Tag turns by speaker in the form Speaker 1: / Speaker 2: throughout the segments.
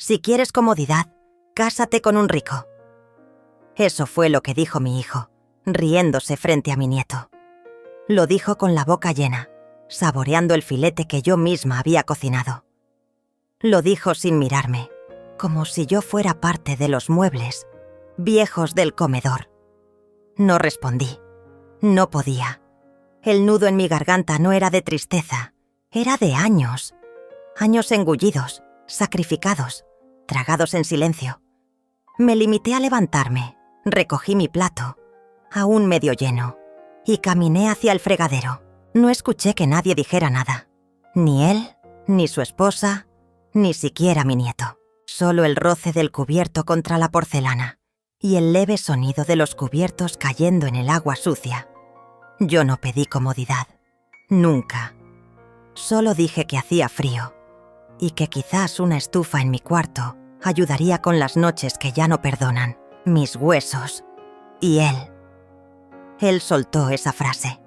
Speaker 1: Si quieres comodidad, cásate con un rico. Eso fue lo que dijo mi hijo, riéndose frente a mi nieto. Lo dijo con la boca llena, saboreando el filete que yo misma había cocinado. Lo dijo sin mirarme, como si yo fuera parte de los muebles viejos del comedor. No respondí. No podía. El nudo en mi garganta no era de tristeza, era de años. Años engullidos, sacrificados, tragados en silencio. Me limité a levantarme, recogí mi plato, aún medio lleno, y caminé hacia el fregadero. No escuché que nadie dijera nada. Ni él, ni su esposa, ni siquiera mi nieto. Solo el roce del cubierto contra la porcelana y el leve sonido de los cubiertos cayendo en el agua sucia. Yo no pedí comodidad. Nunca. Solo dije que hacía frío y que quizás una estufa en mi cuarto ayudaría con las noches que ya no perdonan, mis huesos. Y él. Él soltó esa frase.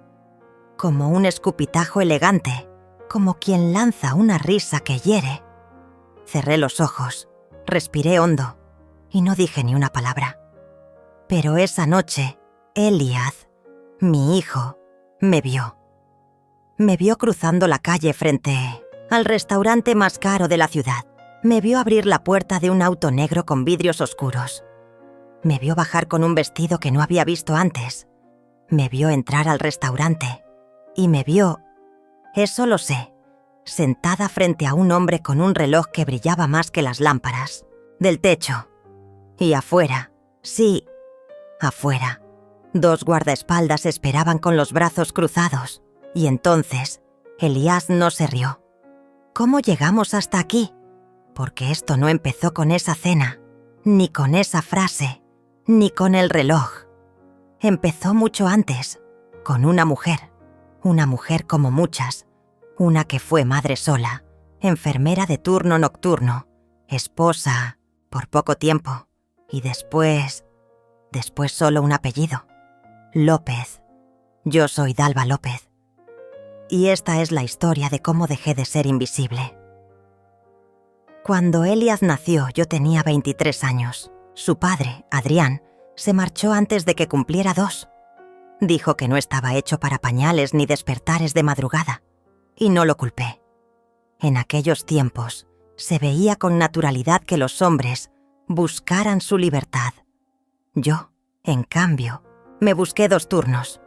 Speaker 1: Como un escupitajo elegante, como quien lanza una risa que hiere. Cerré los ojos, respiré hondo y no dije ni una palabra. Pero esa noche, Eliad, mi hijo, me vio. Me vio cruzando la calle frente al restaurante más caro de la ciudad. Me vio abrir la puerta de un auto negro con vidrios oscuros. Me vio bajar con un vestido que no había visto antes. Me vio entrar al restaurante. Y me vio, eso lo sé, sentada frente a un hombre con un reloj que brillaba más que las lámparas del techo. Y afuera, sí, afuera, 2 guardaespaldas esperaban con los brazos cruzados. Y entonces, Elías no se rió. ¿Cómo llegamos hasta aquí? Porque esto no empezó con esa cena, ni con esa frase, ni con el reloj. Empezó mucho antes, con una mujer como muchas, una que fue madre sola, enfermera de turno nocturno, esposa por poco tiempo, y después solo un apellido, López. Yo soy Dalva López. Y esta es la historia de cómo dejé de ser invisible. Cuando Eliad nació, yo tenía 23 años. Su padre, Adrián, se marchó antes de que cumpliera 2. Dijo que no estaba hecho para pañales ni despertares de madrugada, y no lo culpé. En aquellos tiempos, se veía con naturalidad que los hombres buscaran su libertad. Yo, en cambio, me busqué 2 turnos.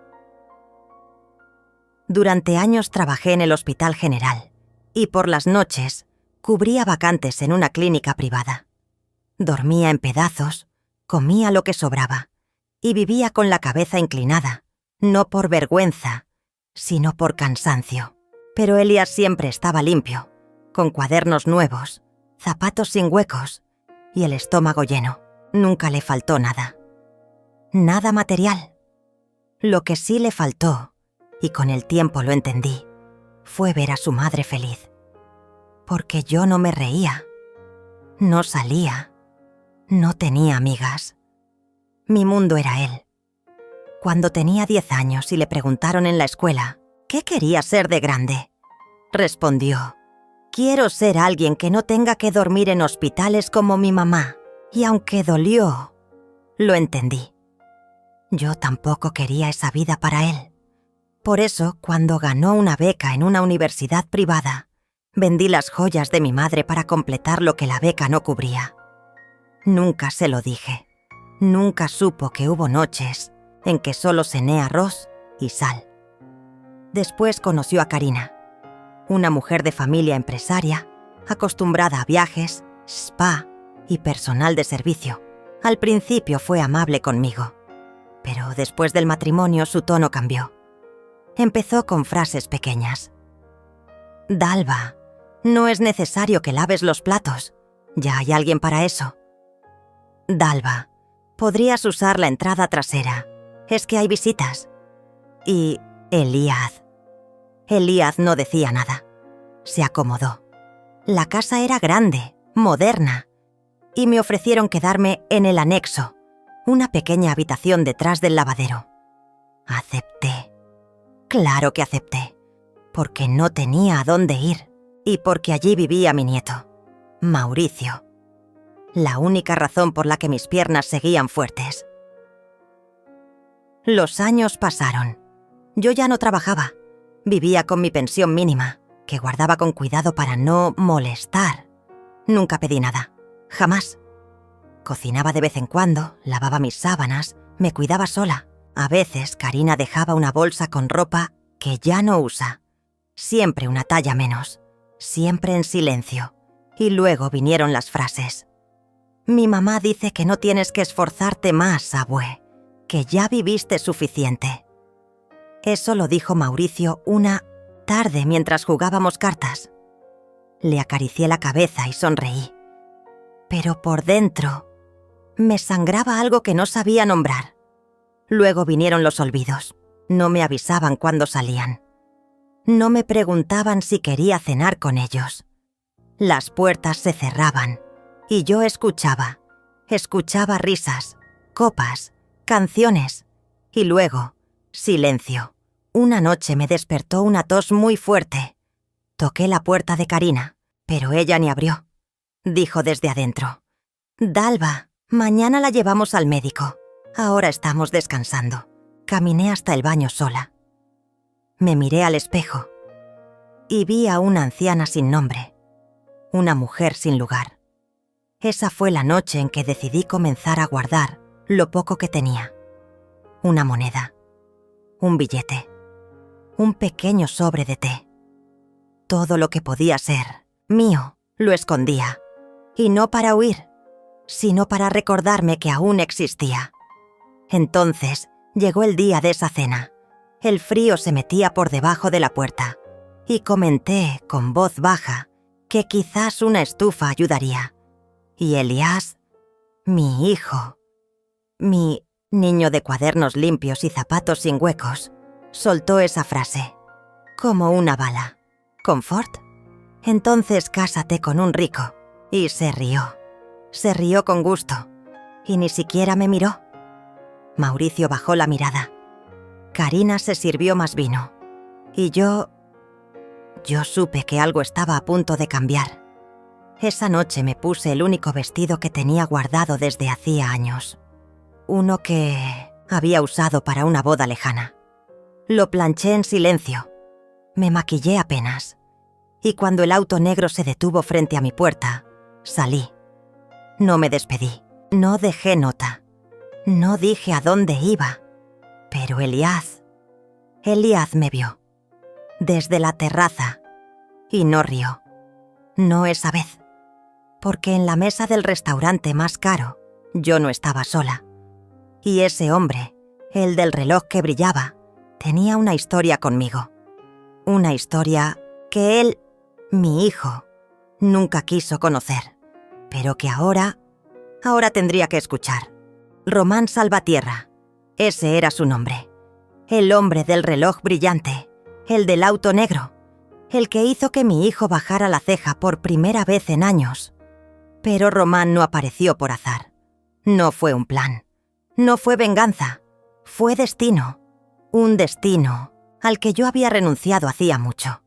Speaker 1: Durante años trabajé en el Hospital General, y por las noches cubría vacantes en una clínica privada. Dormía en pedazos, comía lo que sobraba, y vivía con la cabeza inclinada, no por vergüenza, sino por cansancio. Pero Elías siempre estaba limpio, con cuadernos nuevos, zapatos sin huecos y el estómago lleno. Nunca le faltó nada. Nada material. Lo que sí le faltó, y con el tiempo lo entendí, fue ver a su madre feliz. Porque yo no me reía, no salía, no tenía amigas. Mi mundo era él. Cuando tenía 10 años y le preguntaron en la escuela ¿qué quería ser de grande?, respondió: quiero ser alguien que no tenga que dormir en hospitales como mi mamá. Y aunque dolió, lo entendí. Yo tampoco quería esa vida para él. Por eso, cuando ganó una beca en una universidad privada, vendí las joyas de mi madre para completar lo que la beca no cubría. Nunca se lo dije. Nunca supo que hubo noches en que solo cené arroz y sal. Después conoció a Karina, una mujer de familia empresaria, acostumbrada a viajes, spa y personal de servicio. Al principio fue amable conmigo, pero después del matrimonio su tono cambió. Empezó con frases pequeñas. Dalva, no es necesario que laves los platos. Ya hay alguien para eso. Dalva, podrías usar la entrada trasera. Es que hay visitas. Y Eliad. Eliad no decía nada. Se acomodó. La casa era grande, moderna, y me ofrecieron quedarme en el anexo, una pequeña habitación detrás del lavadero. Acepté. Claro que acepté, porque no tenía a dónde ir y porque allí vivía mi nieto, Mauricio. la única razón por la que mis piernas seguían fuertes. Los años pasaron. Yo ya no trabajaba. Vivía con mi pensión mínima, que guardaba con cuidado para no molestar. Nunca pedí nada. Jamás. Cocinaba de vez en cuando, lavaba mis sábanas, me cuidaba sola. A veces Karina dejaba una bolsa con ropa que ya no usa. Siempre una talla menos. Siempre en silencio. Y luego vinieron las frases. Mi mamá dice que no tienes que esforzarte más, abue, que ya viviste suficiente. Eso lo dijo Mauricio una tarde mientras jugábamos cartas. Le acaricié la cabeza y sonreí. Pero por dentro me sangraba algo que no sabía nombrar. Luego vinieron los olvidos. No me avisaban cuándo salían. No me preguntaban si quería cenar con ellos. Las puertas se cerraban y yo escuchaba risas, copas, canciones y luego silencio. Una noche me despertó una tos muy fuerte. Toqué la puerta de Karina, pero ella ni abrió. Dijo desde adentro: Dalva, mañana la llevamos al médico. Ahora estamos descansando. Caminé hasta el baño sola. Me miré al espejo y vi a una anciana sin nombre, una mujer sin lugar. Esa fue la noche en que decidí comenzar a guardar lo poco que tenía. Una moneda, un billete, un pequeño sobre de té. Todo lo que podía ser mío lo escondía, y no para huir, sino para recordarme que aún existía. Entonces llegó el día de esa cena. El frío se metía por debajo de la puerta, y comenté con voz baja que quizás una estufa ayudaría. Y Elías, mi hijo, mi niño de cuadernos limpios y zapatos sin huecos, soltó esa frase, como una bala. ¿Confort? Entonces cásate con un rico. Y se rió. Se rió con gusto. Y ni siquiera me miró. Mauricio bajó la mirada. Karina se sirvió más vino. Y yo supe que algo estaba a punto de cambiar. Esa noche me puse el único vestido que tenía guardado desde hacía años. Uno que había usado para una boda lejana. Lo planché en silencio. Me maquillé apenas. Y cuando el auto negro se detuvo frente a mi puerta, salí. No me despedí. No dejé nota. No dije a dónde iba. Pero Elías me vio. Desde la terraza. Y no rió. No esa vez. Porque en la mesa del restaurante más caro, yo no estaba sola. Y ese hombre, el del reloj que brillaba, tenía una historia conmigo. Una historia que él, mi hijo, nunca quiso conocer, pero que ahora tendría que escuchar. Román Salvatierra, ese era su nombre. El hombre del reloj brillante, el del auto negro, el que hizo que mi hijo bajara la ceja por primera vez en años. Pero Román no apareció por azar. No fue un plan. No fue venganza. Fue destino. Un destino al que yo había renunciado hacía mucho.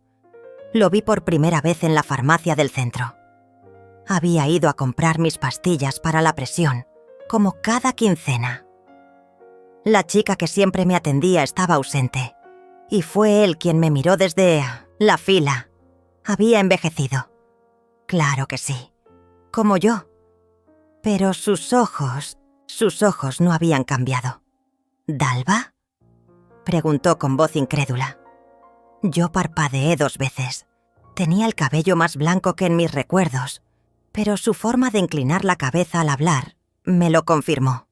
Speaker 1: Lo vi por primera vez en la farmacia del centro. Había ido a comprar mis pastillas para la presión, como cada quincena. La chica que siempre me atendía estaba ausente, y fue él quien me miró desde la fila. Había envejecido. Claro que sí. Como yo. Pero sus ojos no habían cambiado. ¿Dalva?, preguntó con voz incrédula. Yo parpadeé 2 veces. Tenía el cabello más blanco que en mis recuerdos, pero su forma de inclinar la cabeza al hablar me lo confirmó.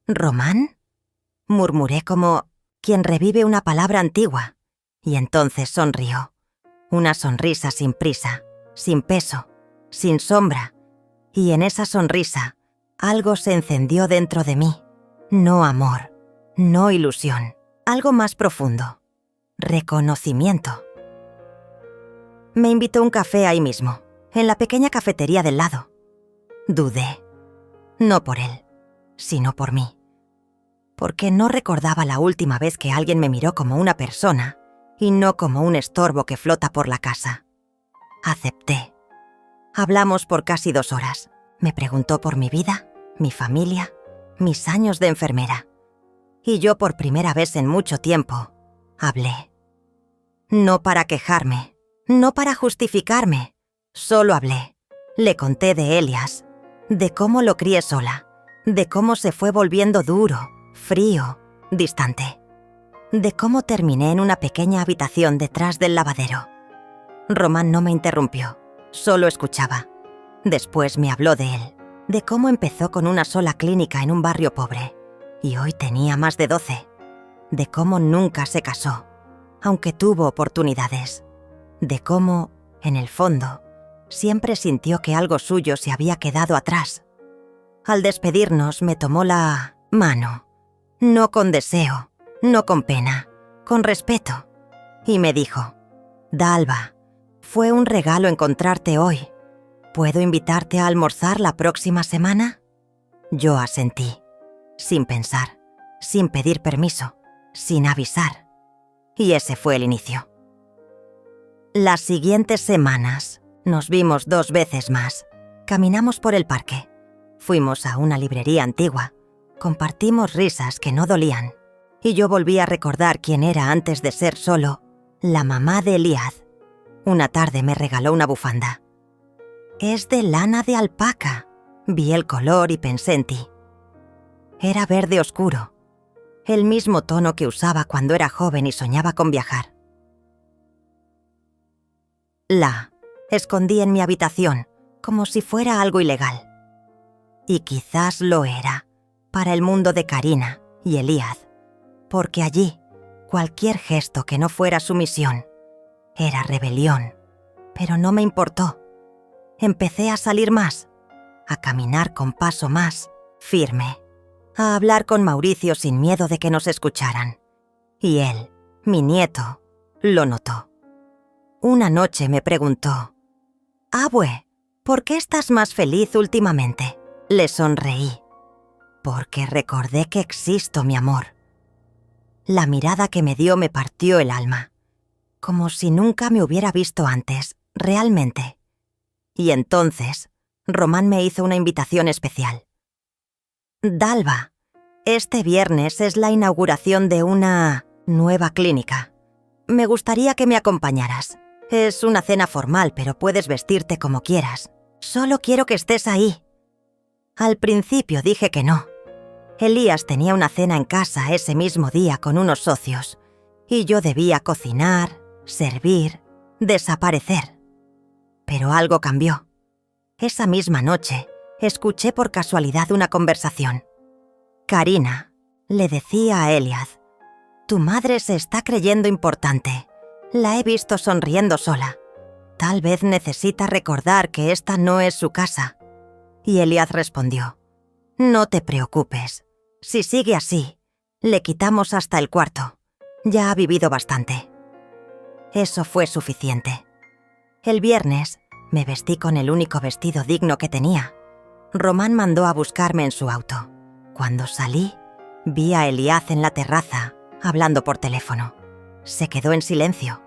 Speaker 1: ¿Román?, murmuré como quien revive una palabra antigua, y entonces sonrió. Una sonrisa sin prisa, sin peso, sin sombra, y en esa sonrisa algo se encendió dentro de mí. No amor, no ilusión, algo más profundo. Reconocimiento. Me invitó a un café ahí mismo, en la pequeña cafetería del lado. Dudé. No por él, sino por mí. Porque no recordaba la última vez que alguien me miró como una persona y no como un estorbo que flota por la casa. Acepté. Hablamos por casi 2 horas. Me preguntó por mi vida, mi familia, mis años de enfermera. Y yo por primera vez en mucho tiempo hablé. No para quejarme, no para justificarme, solo hablé. Le conté de Elias, de cómo lo crié sola, de cómo se fue volviendo duro, frío, distante, de cómo terminé en una pequeña habitación detrás del lavadero. Román no me interrumpió, solo escuchaba. Después me habló de él, de cómo empezó con una sola clínica en un barrio pobre y hoy tenía más de 12, de cómo nunca se casó, aunque tuvo oportunidades, de cómo, en el fondo, siempre sintió que algo suyo se había quedado atrás. Al despedirnos me tomó la mano, no con deseo, no con pena, con respeto, y me dijo: «Dalva, fue un regalo encontrarte hoy. ¿Puedo invitarte a almorzar la próxima semana?» Yo asentí, sin pensar, sin pedir permiso, sin avisar. Y ese fue el inicio. Las siguientes semanas nos vimos 2 veces más. Caminamos por el parque. Fuimos a una librería antigua. Compartimos risas que no dolían. Y yo volví a recordar quién era antes de ser solo la mamá de Eliad. Una tarde me regaló una bufanda. «Es de lana de alpaca». Vi el color y pensé en ti. Era verde oscuro, el mismo tono que usaba cuando era joven y soñaba con viajar. La escondí en mi habitación, como si fuera algo ilegal. Y quizás lo era, para el mundo de Karina y Eliad, porque allí, cualquier gesto que no fuera sumisión, era rebelión, pero no me importó. Empecé a salir más, a caminar con paso más firme, a hablar con Mauricio sin miedo de que nos escucharan. Y él, mi nieto, lo notó. Una noche me preguntó: «Abue, ¿por qué estás más feliz últimamente?» Le sonreí. «Porque recordé que existo, mi amor». La mirada que me dio me partió el alma, como si nunca me hubiera visto antes, realmente. Y entonces, Román me hizo una invitación especial. «Dalva, este viernes es la inauguración de una nueva clínica. Me gustaría que me acompañaras. Es una cena formal, pero puedes vestirte como quieras. Solo quiero que estés ahí». Al principio dije que no. Elías tenía una cena en casa ese mismo día con unos socios, y yo debía cocinar, servir, desaparecer. Pero algo cambió. Esa misma noche, escuché por casualidad una conversación. Karina le decía a Eliad: «Tu madre se está creyendo importante. La he visto sonriendo sola. Tal vez necesita recordar que esta no es su casa». Y Eliad respondió: «No te preocupes. Si sigue así, le quitamos hasta el cuarto. Ya ha vivido bastante». Eso fue suficiente. El viernes me vestí con el único vestido digno que tenía. Román mandó a buscarme en su auto. Cuando salí, vi a Eliad en la terraza, hablando por teléfono. Se quedó en silencio.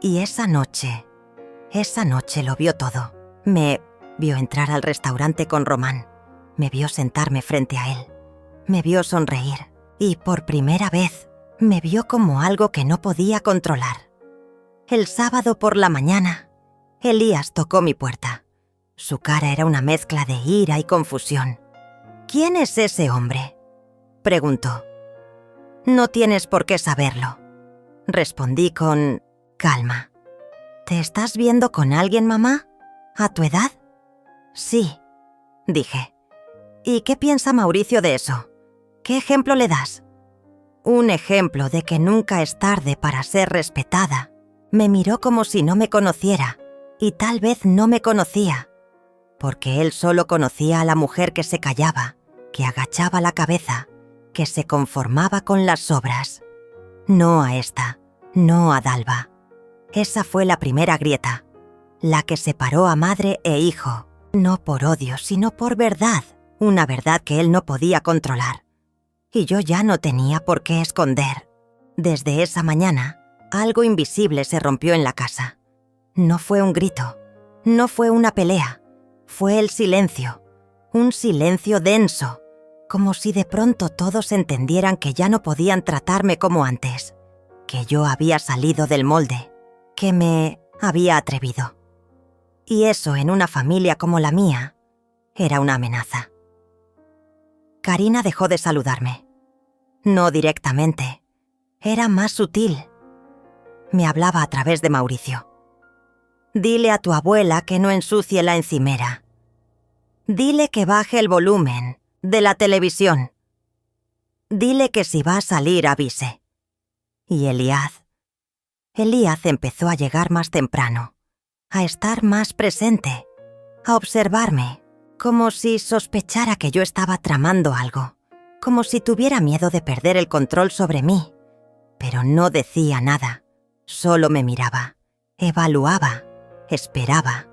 Speaker 1: Y esa noche lo vio todo. Me vio entrar al restaurante con Román. Me vio sentarme frente a él. Me vio sonreír. Y por primera vez, me vio como algo que no podía controlar. El sábado por la mañana, Elías tocó mi puerta. Su cara era una mezcla de ira y confusión. «¿Quién es ese hombre?», preguntó. «No tienes por qué saberlo», respondí con calma. «¿Te estás viendo con alguien, mamá? ¿A tu edad?» «Sí», dije. «¿Y qué piensa Mauricio de eso? ¿Qué ejemplo le das?» «Un ejemplo de que nunca es tarde para ser respetada». Me miró como si no me conociera, y tal vez no me conocía, porque él solo conocía a la mujer que se callaba, que agachaba la cabeza, que se conformaba con las sobras. No a esta, no a Dalva. Esa fue la primera grieta, la que separó a madre e hijo, no por odio, sino por verdad, una verdad que él no podía controlar. Y yo ya no tenía por qué esconder. Desde esa mañana, algo invisible se rompió en la casa. No fue un grito, no fue una pelea, fue el silencio, Un silencio denso, como si de pronto todos entendieran que ya no podían tratarme como antes, que yo había salido del molde, que me había atrevido. Y eso en una familia como la mía era una amenaza. Karina dejó de saludarme. No directamente, era más sutil. Me hablaba a través de Mauricio. Dile a tu abuela que no ensucie la encimera. Dile que baje el volumen de la televisión. Dile que si va a salir avise. Y Elías empezó a llegar más temprano, a estar más presente, a observarme, como si sospechara que yo estaba tramando algo, como si tuviera miedo de perder el control sobre mí. Pero no decía nada, solo me miraba, evaluaba, esperaba.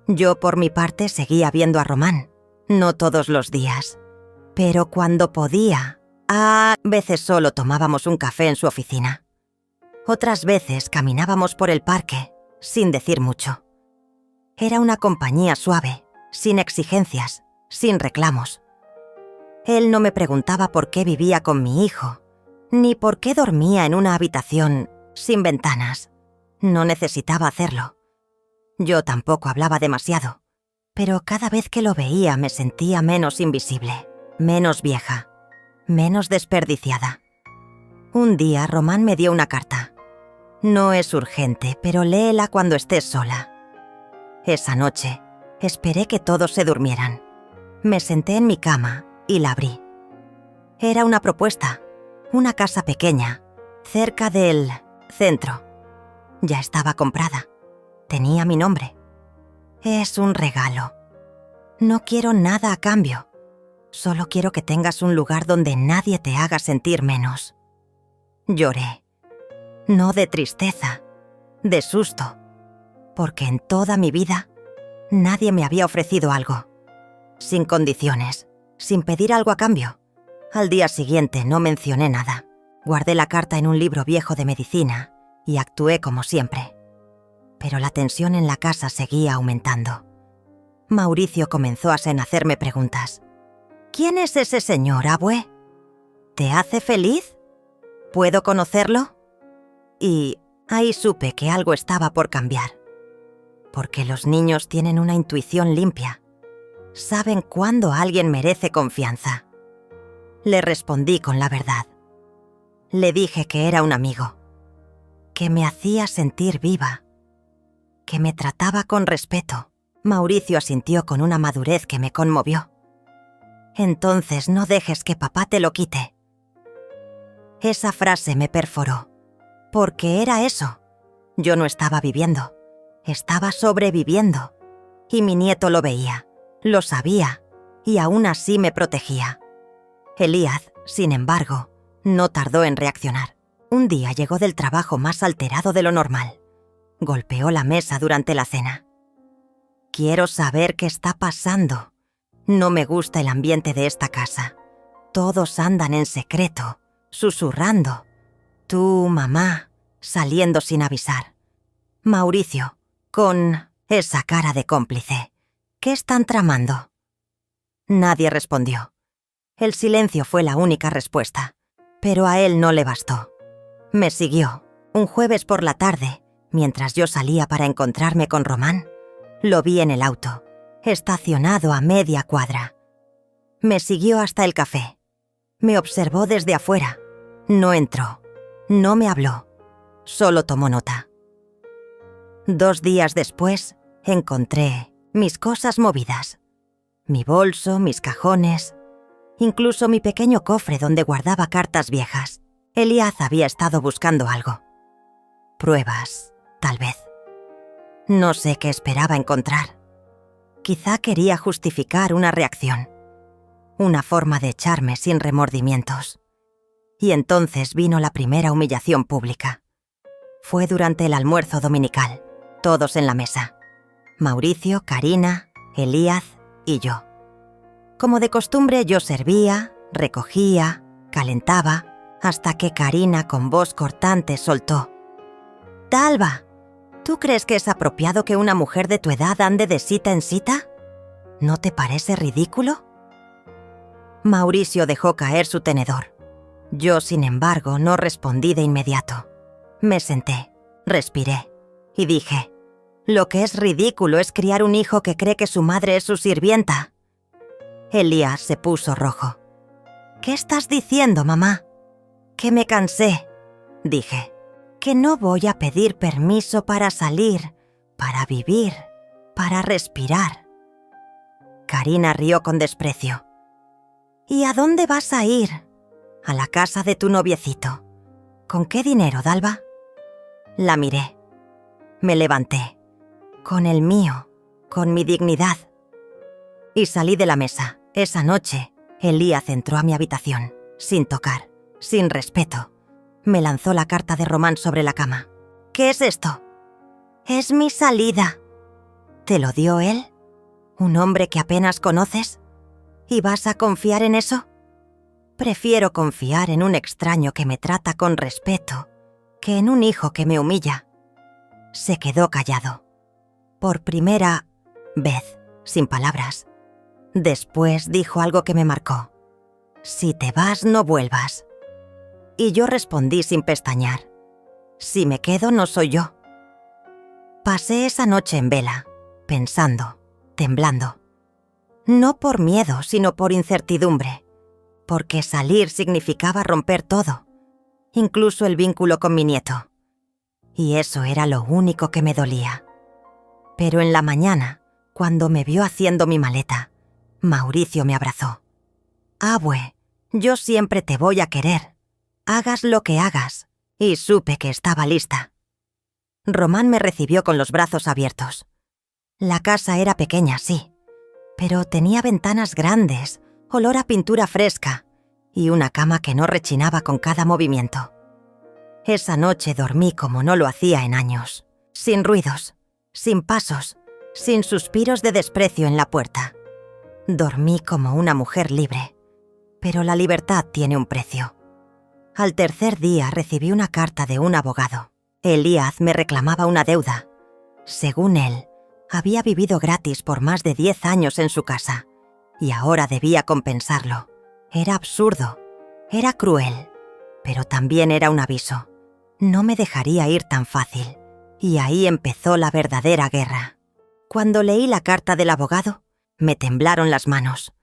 Speaker 1: Yo, por mi parte, seguía viendo a Román, no todos los días, pero cuando podía. A veces solo tomábamos un café en su oficina. Otras veces caminábamos por el parque, sin decir mucho. Era una compañía suave, sin exigencias, sin reclamos. Él no me preguntaba por qué vivía con mi hijo, ni por qué dormía en una habitación sin ventanas. No necesitaba hacerlo. Yo tampoco hablaba demasiado, pero cada vez que lo veía me sentía menos invisible, menos vieja, menos desperdiciada. Un día Román me dio una carta. No es urgente, pero léela cuando estés sola. Esa noche, esperé que todos se durmieran. Me senté en mi cama y la abrí. Era una propuesta, una casa pequeña, cerca del centro. Ya estaba comprada. Tenía mi nombre. Es un regalo. No quiero nada a cambio. Solo quiero que tengas un lugar donde nadie te haga sentir menos. Lloré. No de tristeza, de susto, porque en toda mi vida nadie me había ofrecido algo. Sin condiciones, sin pedir algo a cambio. Al día siguiente no mencioné nada. Guardé la carta en un libro viejo de medicina y actué como siempre. Pero la tensión en la casa seguía aumentando. Mauricio comenzó a hacerme preguntas. ¿Quién es ese señor, abue? ¿Te hace feliz? ¿Puedo conocerlo? Y ahí supe que algo estaba por cambiar. Porque los niños tienen una intuición limpia. Saben cuándo alguien merece confianza. Le respondí con la verdad. Le dije que era un amigo, que me hacía sentir viva, que me trataba con respeto. Mauricio asintió con una madurez que me conmovió. Entonces no dejes que papá te lo quite. Esa frase me perforó, porque era eso. Yo no estaba viviendo, estaba sobreviviendo. Y mi nieto lo veía, lo sabía, y aún así me protegía. Elías, sin embargo, no tardó en reaccionar. Un día llegó del trabajo más alterado de lo normal. Golpeó la mesa durante la cena. Quiero saber qué está pasando. No me gusta el ambiente de esta casa. Todos andan en secreto, susurrando. Tú, mamá, saliendo sin avisar. Mauricio, con esa cara de cómplice. ¿Qué están tramando? Nadie respondió. El silencio fue la única respuesta, pero a él no le bastó. Me siguió. Un jueves por la tarde, mientras yo salía para encontrarme con Román, lo vi en el auto, estacionado a media cuadra. Me siguió hasta el café. Me observó desde afuera. No entró. No me habló. Solo tomó nota. 2 días después, encontré mis cosas movidas. Mi bolso, mis cajones, incluso mi pequeño cofre donde guardaba cartas viejas. Elías había estado buscando algo. Pruebas, tal vez. No sé qué esperaba encontrar. Quizá quería justificar una reacción. Una forma de echarme sin remordimientos. Y entonces vino la primera humillación pública. Fue durante el almuerzo dominical, todos en la mesa. Mauricio, Karina, Elías y yo. Como de costumbre, yo servía, recogía, calentaba, hasta que Karina con voz cortante soltó. «Talba, ¿tú crees que es apropiado que una mujer de tu edad ande de cita en cita? ¿No te parece ridículo?» Mauricio dejó caer su tenedor. Yo, sin embargo, no respondí de inmediato. Me senté, respiré y dije: lo que es ridículo es criar un hijo que cree que su madre es su sirvienta. Elías se puso rojo. ¿Qué estás diciendo, mamá? Que me cansé, dije. Que no voy a pedir permiso para salir, para vivir, para respirar. Karina rió con desprecio. ¿Y a dónde vas a ir? A la casa de tu noviecito. ¿Con qué dinero, Dalva? La miré. Me levanté. Con el mío, con mi dignidad. Y salí de la mesa. Esa noche, Elías entró a mi habitación, sin tocar, sin respeto. Me lanzó la carta de Román sobre la cama. ¿Qué es esto? Es mi salida. ¿Te lo dio él? ¿Un hombre que apenas conoces? ¿Y vas a confiar en eso? Prefiero confiar en un extraño que me trata con respeto que en un hijo que me humilla. Se quedó callado. Por primera vez, sin palabras. Después dijo algo que me marcó. Si te vas, no vuelvas. Y yo respondí sin pestañear. Si me quedo, no soy yo. Pasé esa noche en vela, pensando, temblando. No por miedo, sino por incertidumbre. Porque salir significaba romper todo, incluso el vínculo con mi nieto. Y eso era lo único que me dolía. Pero en la mañana, cuando me vio haciendo mi maleta, Mauricio me abrazó. Abue, yo siempre te voy a querer. Hagas lo que hagas. Y supe que estaba lista. Román me recibió con los brazos abiertos. La casa era pequeña, sí, pero tenía ventanas grandes, olor a pintura fresca y una cama que no rechinaba con cada movimiento. Esa noche dormí como no lo hacía en años, sin ruidos, sin pasos, sin suspiros de desprecio en la puerta. Dormí como una mujer libre, pero la libertad tiene un precio. Al tercer día recibí una carta de un abogado. Elías me reclamaba una deuda. Según él, había vivido gratis por más de 10 años en su casa y ahora debía compensarlo. Era absurdo, era cruel, pero también era un aviso. No me dejaría ir tan fácil, y ahí empezó la verdadera guerra. Cuando leí la carta del abogado, me temblaron las manos.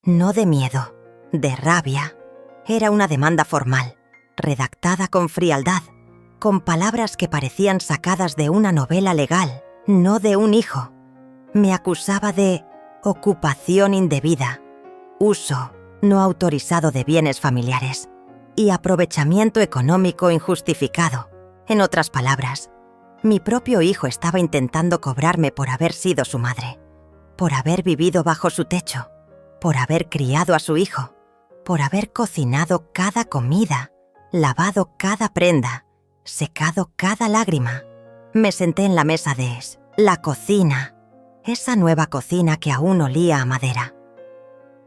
Speaker 1: No de miedo, de rabia. Era una demanda formal, redactada con frialdad, con palabras que parecían sacadas de una novela legal, no de un hijo. Me acusaba de ocupación indebida, uso no autorizado de bienes familiares y aprovechamiento económico injustificado. En otras palabras, mi propio hijo estaba intentando cobrarme por haber sido su madre, por haber vivido bajo su techo, por haber criado a su hijo, por haber cocinado cada comida, lavado cada prenda, secado cada lágrima. Me senté en la mesa de la cocina, esa nueva cocina que aún olía a madera.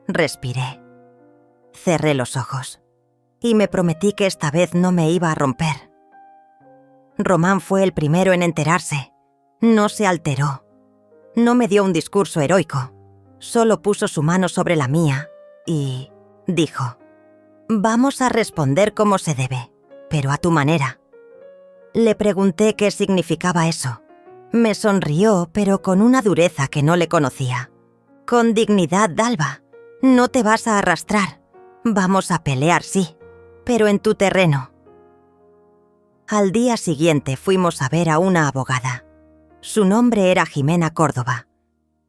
Speaker 1: Respiré. Cerré los ojos y me prometí que esta vez no me iba a romper. Román fue el primero en enterarse. No se alteró. No me dio un discurso heroico. Solo puso su mano sobre la mía y dijo: «Vamos a responder como se debe, pero a tu manera». Le pregunté qué significaba eso. Me sonrió, pero con una dureza que no le conocía. «Con dignidad, Dalva. No te vas a arrastrar. Vamos a pelear, sí, pero en tu terreno». Al día siguiente fuimos a ver a una abogada. Su nombre era Jimena Córdoba.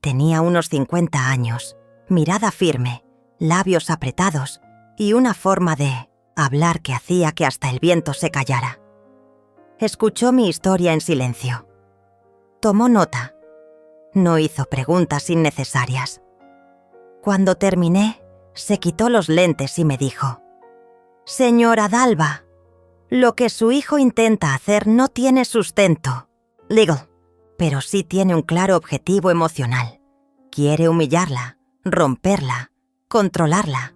Speaker 1: Tenía unos 50 años, mirada firme, labios apretados y una forma de hablar que hacía que hasta el viento se callara. Escuchó mi historia en silencio. Tomó nota. No hizo preguntas innecesarias. Cuando terminé, se quitó los lentes y me dijo: «Señora Dalva, lo que su hijo intenta hacer no tiene sustento legal, pero sí tiene un claro objetivo emocional. Quiere humillarla, romperla, controlarla.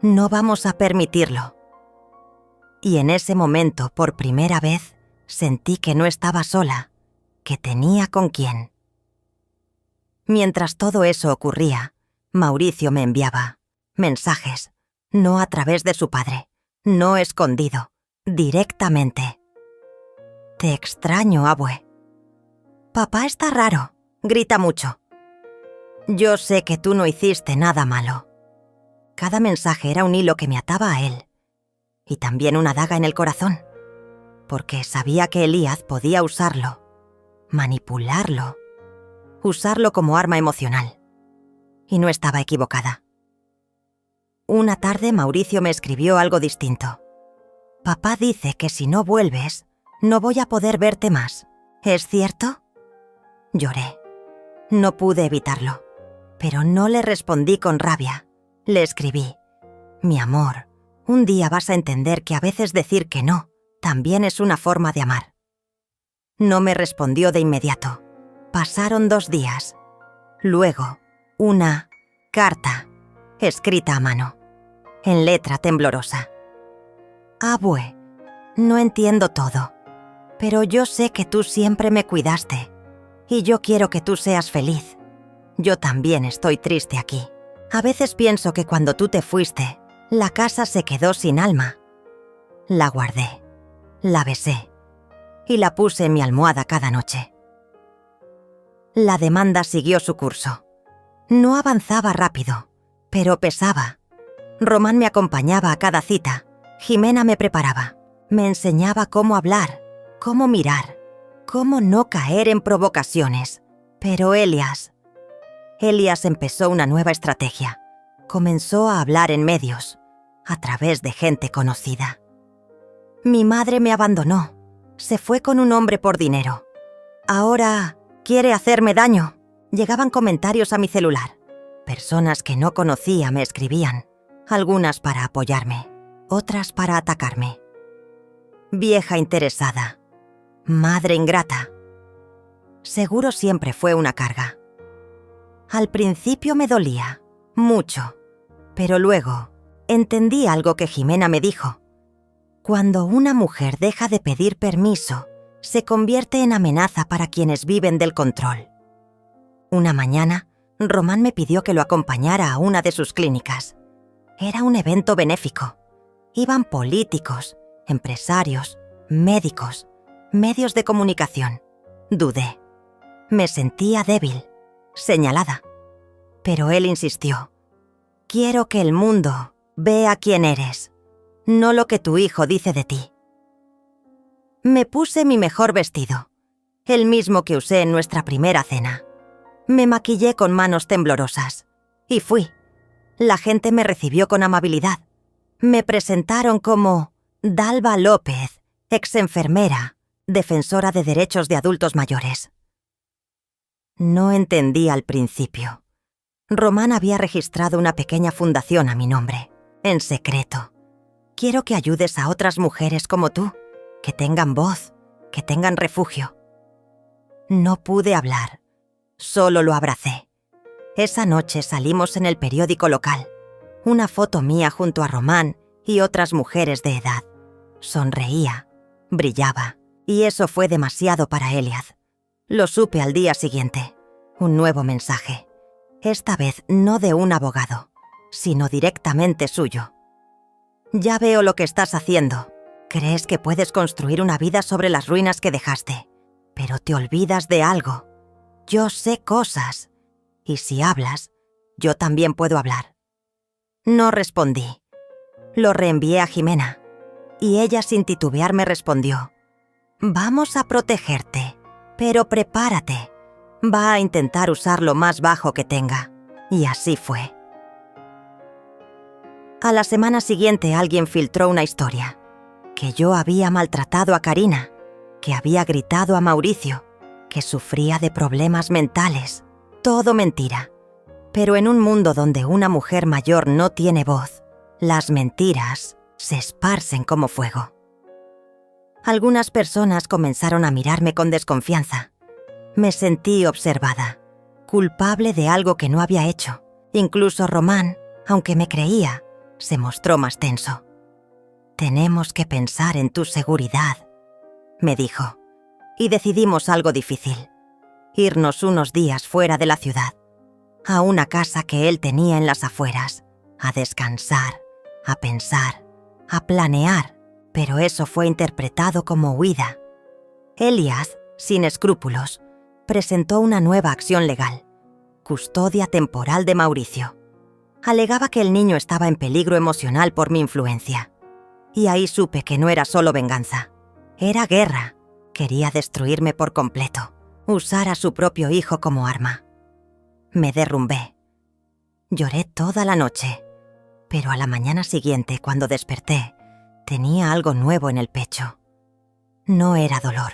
Speaker 1: No vamos a permitirlo». Y en ese momento, por primera vez, sentí que no estaba sola, que tenía con quién. Mientras todo eso ocurría, Mauricio me enviaba: Mensajes, no a través de su padre, no escondido, directamente. Te extraño, abue. Papá está raro, grita mucho. Yo sé que tú no hiciste nada malo. Cada mensaje era un hilo que me ataba a él. Y también una daga en el corazón. Porque sabía que Elías podía usarlo, manipularlo, usarlo como arma emocional. Y no estaba equivocada. Una tarde Mauricio me escribió algo distinto. Papá dice que si no vuelves, no voy a poder verte más. ¿Es cierto? Lloré. No pude evitarlo, pero no le respondí con rabia. Le escribí: mi amor, un día vas a entender que a veces decir que no también es una forma de amar. No me respondió de inmediato. Pasaron 2 días. Luego, una carta, escrita a mano, en letra temblorosa. Abue, no entiendo todo, pero yo sé que tú siempre me cuidaste, y yo quiero que tú seas feliz. Yo también estoy triste aquí. A veces pienso que cuando tú te fuiste, la casa se quedó sin alma. La guardé, la besé, y la puse en mi almohada cada noche. La demanda siguió su curso. No avanzaba rápido, pero pesaba. Román me acompañaba a cada cita. Jimena me preparaba. Me enseñaba cómo hablar, cómo mirar, cómo no caer en provocaciones. Pero Elías empezó una nueva estrategia. Comenzó a hablar en medios, a través de gente conocida. Mi madre me abandonó. Se fue con un hombre por dinero. Ahora quiere hacerme daño. Llegaban comentarios a mi celular. Personas que no conocía me escribían, algunas para apoyarme, otras para atacarme. Vieja interesada. Madre ingrata. Seguro siempre fue una carga. Al principio me dolía, mucho, pero luego entendí algo que Jimena me dijo. Cuando una mujer deja de pedir permiso, se convierte en amenaza para quienes viven del control. Una mañana, Román me pidió que lo acompañara a una de sus clínicas. Era un evento benéfico. Iban políticos, empresarios, médicos, medios de comunicación. Dudé. Me sentía débil, señalada. Pero él insistió. Quiero que el mundo vea quién eres, no lo que tu hijo dice de ti. Me puse mi mejor vestido, el mismo que usé en nuestra primera cena. Me maquillé con manos temblorosas y fui. La gente me recibió con amabilidad. Me presentaron como Dalva López, exenfermera, defensora de derechos de adultos mayores. No entendí al principio. Román había registrado una pequeña fundación a mi nombre, en secreto. Quiero que ayudes a otras mujeres como tú, que tengan voz, que tengan refugio. No pude hablar, solo lo abracé. Esa noche salimos en el periódico local. Una foto mía junto a Román y otras mujeres de edad. Sonreía, brillaba, y eso fue demasiado para Elías. Lo supe al día siguiente. Un nuevo mensaje. Esta vez no de un abogado, sino directamente suyo. Ya veo lo que estás haciendo. Crees que puedes construir una vida sobre las ruinas que dejaste, pero te olvidas de algo. Yo sé cosas, y si hablas, yo también puedo hablar. No respondí. Lo reenvié a Jimena, y ella sin titubear me respondió. Vamos a protegerte, pero prepárate. Va a intentar usar lo más bajo que tenga. Y así fue. A la semana siguiente alguien filtró una historia. Que yo había maltratado a Karina, que había gritado a Mauricio, que sufría de problemas mentales. Todo mentira. Pero en un mundo donde una mujer mayor no tiene voz, las mentiras se esparcen como fuego. Algunas personas comenzaron a mirarme con desconfianza. Me sentí observada, culpable de algo que no había hecho. Incluso Román, aunque me creía, se mostró más tenso. Tenemos que pensar en tu seguridad, me dijo, y decidimos algo difícil. Irnos unos días fuera de la ciudad, a una casa que él tenía en las afueras, a descansar, a pensar, a planear, pero eso fue interpretado como huida. Elias, sin escrúpulos, presentó una nueva acción legal: custodia temporal de Mauricio. Alegaba que el niño estaba en peligro emocional por mi influencia. Y ahí supe que no era solo venganza. Era guerra. Quería destruirme por completo, usar a su propio hijo como arma. Me derrumbé. Lloré toda la noche, pero a la mañana siguiente, cuando desperté, tenía algo nuevo en el pecho. No era dolor.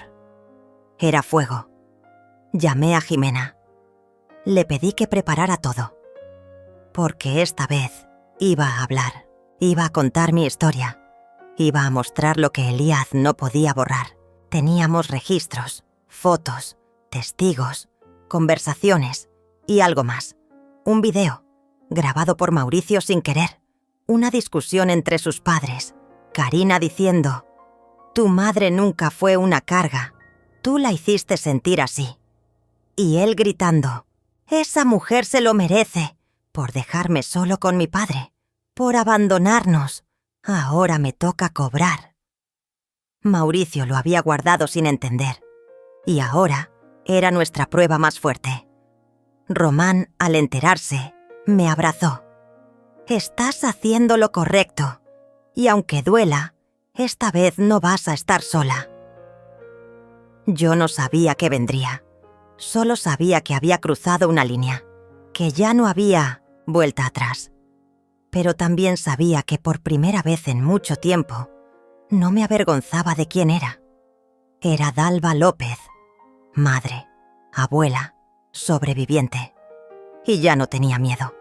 Speaker 1: Era fuego. Llamé a Jimena. Le pedí que preparara todo. Porque esta vez iba a hablar, iba a contar mi historia, iba a mostrar lo que Elías no podía borrar. Teníamos registros, fotos, testigos, conversaciones y algo más. Un video, grabado por Mauricio sin querer. Una discusión entre sus padres. Karina diciendo: «Tu madre nunca fue una carga. Tú la hiciste sentir así». Y él gritando: «Esa mujer se lo merece, por dejarme solo con mi padre, por abandonarnos. Ahora me toca cobrar». Mauricio lo había guardado sin entender, y ahora era nuestra prueba más fuerte. Román, al enterarse, me abrazó. «Estás haciendo lo correcto, y aunque duela, esta vez no vas a estar sola». Yo no sabía qué vendría, solo sabía que había cruzado una línea, que ya no había vuelta atrás. Pero también sabía que por primera vez en mucho tiempo no me avergonzaba de quién era. Era Dalva López, madre, abuela, sobreviviente. Y ya no tenía miedo.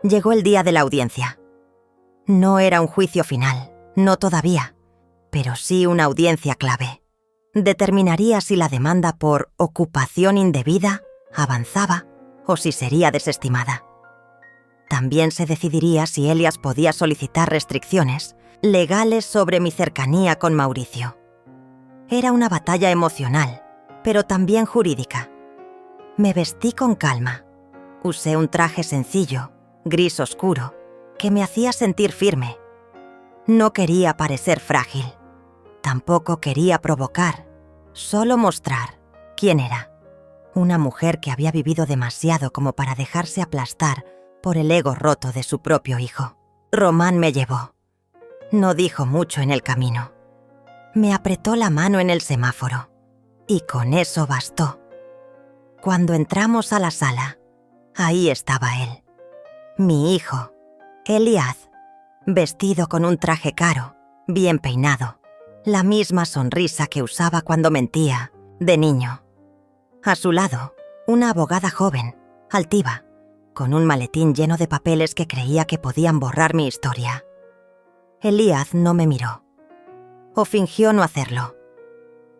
Speaker 1: Llegó el día de la audiencia. No era un juicio final, no todavía, pero sí una audiencia clave. Determinaría si la demanda por ocupación indebida avanzaba o si sería desestimada. También se decidiría si Elias podía solicitar restricciones legales sobre mi cercanía con Mauricio. Era una batalla emocional, pero también jurídica. Me vestí con calma. Usé un traje sencillo, gris oscuro, que me hacía sentir firme. No quería parecer frágil. Tampoco quería provocar, solo mostrar quién era. Una mujer que había vivido demasiado como para dejarse aplastar por el ego roto de su propio hijo. Román me llevó. No dijo mucho en el camino. Me apretó la mano en el semáforo, y con eso bastó. Cuando entramos a la sala, ahí estaba él, mi hijo, Elías, vestido con un traje caro, bien peinado, la misma sonrisa que usaba cuando mentía, de niño. A su lado, una abogada joven, altiva, con un maletín lleno de papeles que creía que podían borrar mi historia. Elías no me miró, o fingió no hacerlo.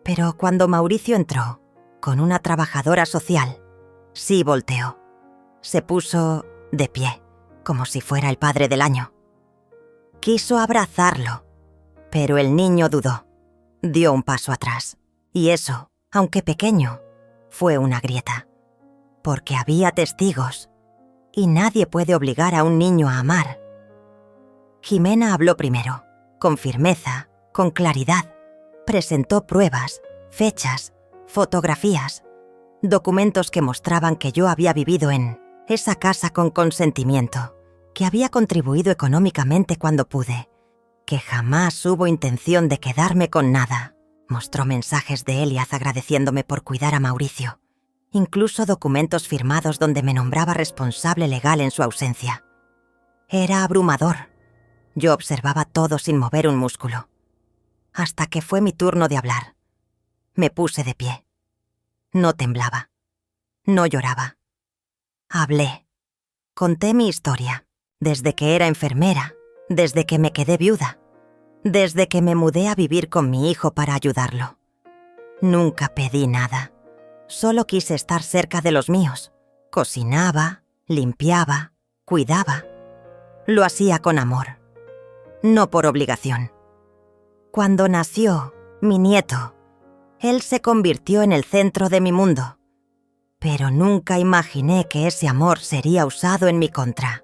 Speaker 1: Pero cuando Mauricio entró, con una trabajadora social, sí volteó. Se puso de pie, como si fuera el padre del año. Quiso abrazarlo, pero el niño dudó. Dio un paso atrás, y eso, aunque pequeño, fue una grieta. Porque había testigos, y nadie puede obligar a un niño a amar. Jimena habló primero, con firmeza, con claridad. Presentó pruebas, fechas, fotografías, documentos que mostraban que yo había vivido en esa casa con consentimiento, que había contribuido económicamente cuando pude, que jamás hubo intención de quedarme con nada. Mostró mensajes de Elias agradeciéndome por cuidar a Mauricio, incluso documentos firmados donde me nombraba responsable legal en su ausencia. Era abrumador. Yo observaba todo sin mover un músculo. Hasta que fue mi turno de hablar. Me puse de pie. No temblaba. No lloraba. Hablé. Conté mi historia, desde que era enfermera, desde que me quedé viuda, desde que me mudé a vivir con mi hijo para ayudarlo. Nunca pedí nada. Solo quise estar cerca de los míos. Cocinaba, limpiaba, cuidaba. Lo hacía con amor, no por obligación. Cuando nació mi nieto, él se convirtió en el centro de mi mundo. Pero nunca imaginé que ese amor sería usado en mi contra.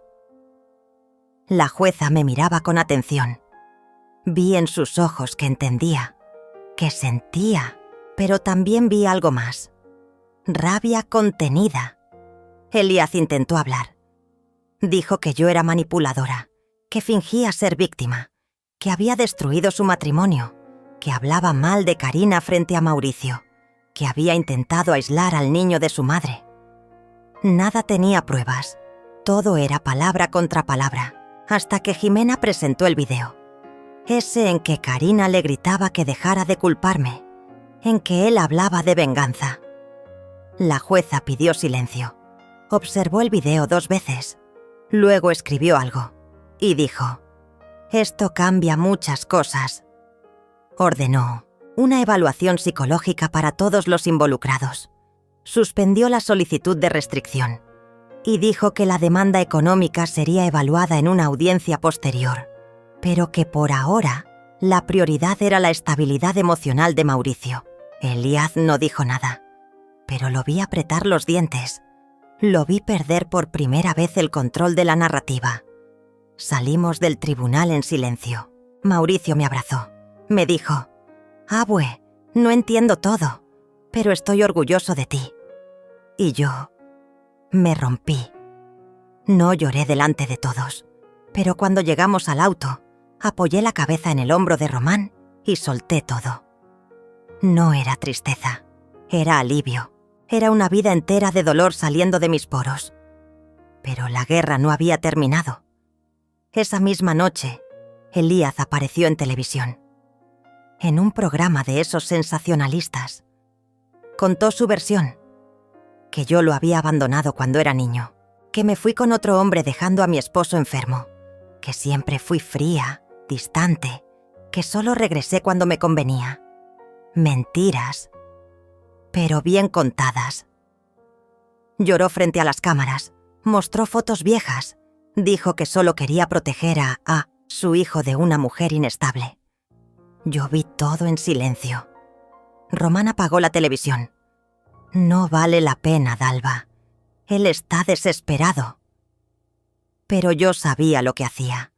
Speaker 1: La jueza me miraba con atención. Vi en sus ojos que entendía, que sentía, pero también vi algo más. Rabia contenida. Elías intentó hablar. Dijo que yo era manipuladora, que fingía ser víctima, que había destruido su matrimonio, que hablaba mal de Karina frente a Mauricio, que había intentado aislar al niño de su madre. Nada tenía pruebas. Todo era palabra contra palabra, hasta que Jimena presentó el video. Ese en que Karina le gritaba que dejara de culparme, en que él hablaba de venganza. La jueza pidió silencio. Observó el video 2 veces. Luego escribió algo y dijo: «Esto cambia muchas cosas». Ordenó una evaluación psicológica para todos los involucrados. Suspendió la solicitud de restricción y dijo que la demanda económica sería evaluada en una audiencia posterior, pero que por ahora la prioridad era la estabilidad emocional de Mauricio. Elías no dijo nada, pero lo vi apretar los dientes. Lo vi perder por primera vez el control de la narrativa. Salimos del tribunal en silencio. Mauricio me abrazó. Me dijo: «Abue, no entiendo todo, pero estoy orgulloso de ti». Y yo me rompí. No lloré delante de todos, pero cuando llegamos al auto, apoyé la cabeza en el hombro de Román y solté todo. No era tristeza, era alivio. Era una vida entera de dolor saliendo de mis poros. Pero la guerra no había terminado. Esa misma noche, Elías apareció en televisión. En un programa de esos sensacionalistas. Contó su versión. Que yo lo había abandonado cuando era niño. Que me fui con otro hombre dejando a mi esposo enfermo. Que siempre fui fría, distante. Que solo regresé cuando me convenía. Mentiras, pero bien contadas. Lloró frente a las cámaras, mostró fotos viejas, dijo que solo quería proteger a su hijo de una mujer inestable. Yo vi todo en silencio. Román apagó la televisión. No vale la pena, Dalva. Él está desesperado. Pero yo sabía lo que hacía.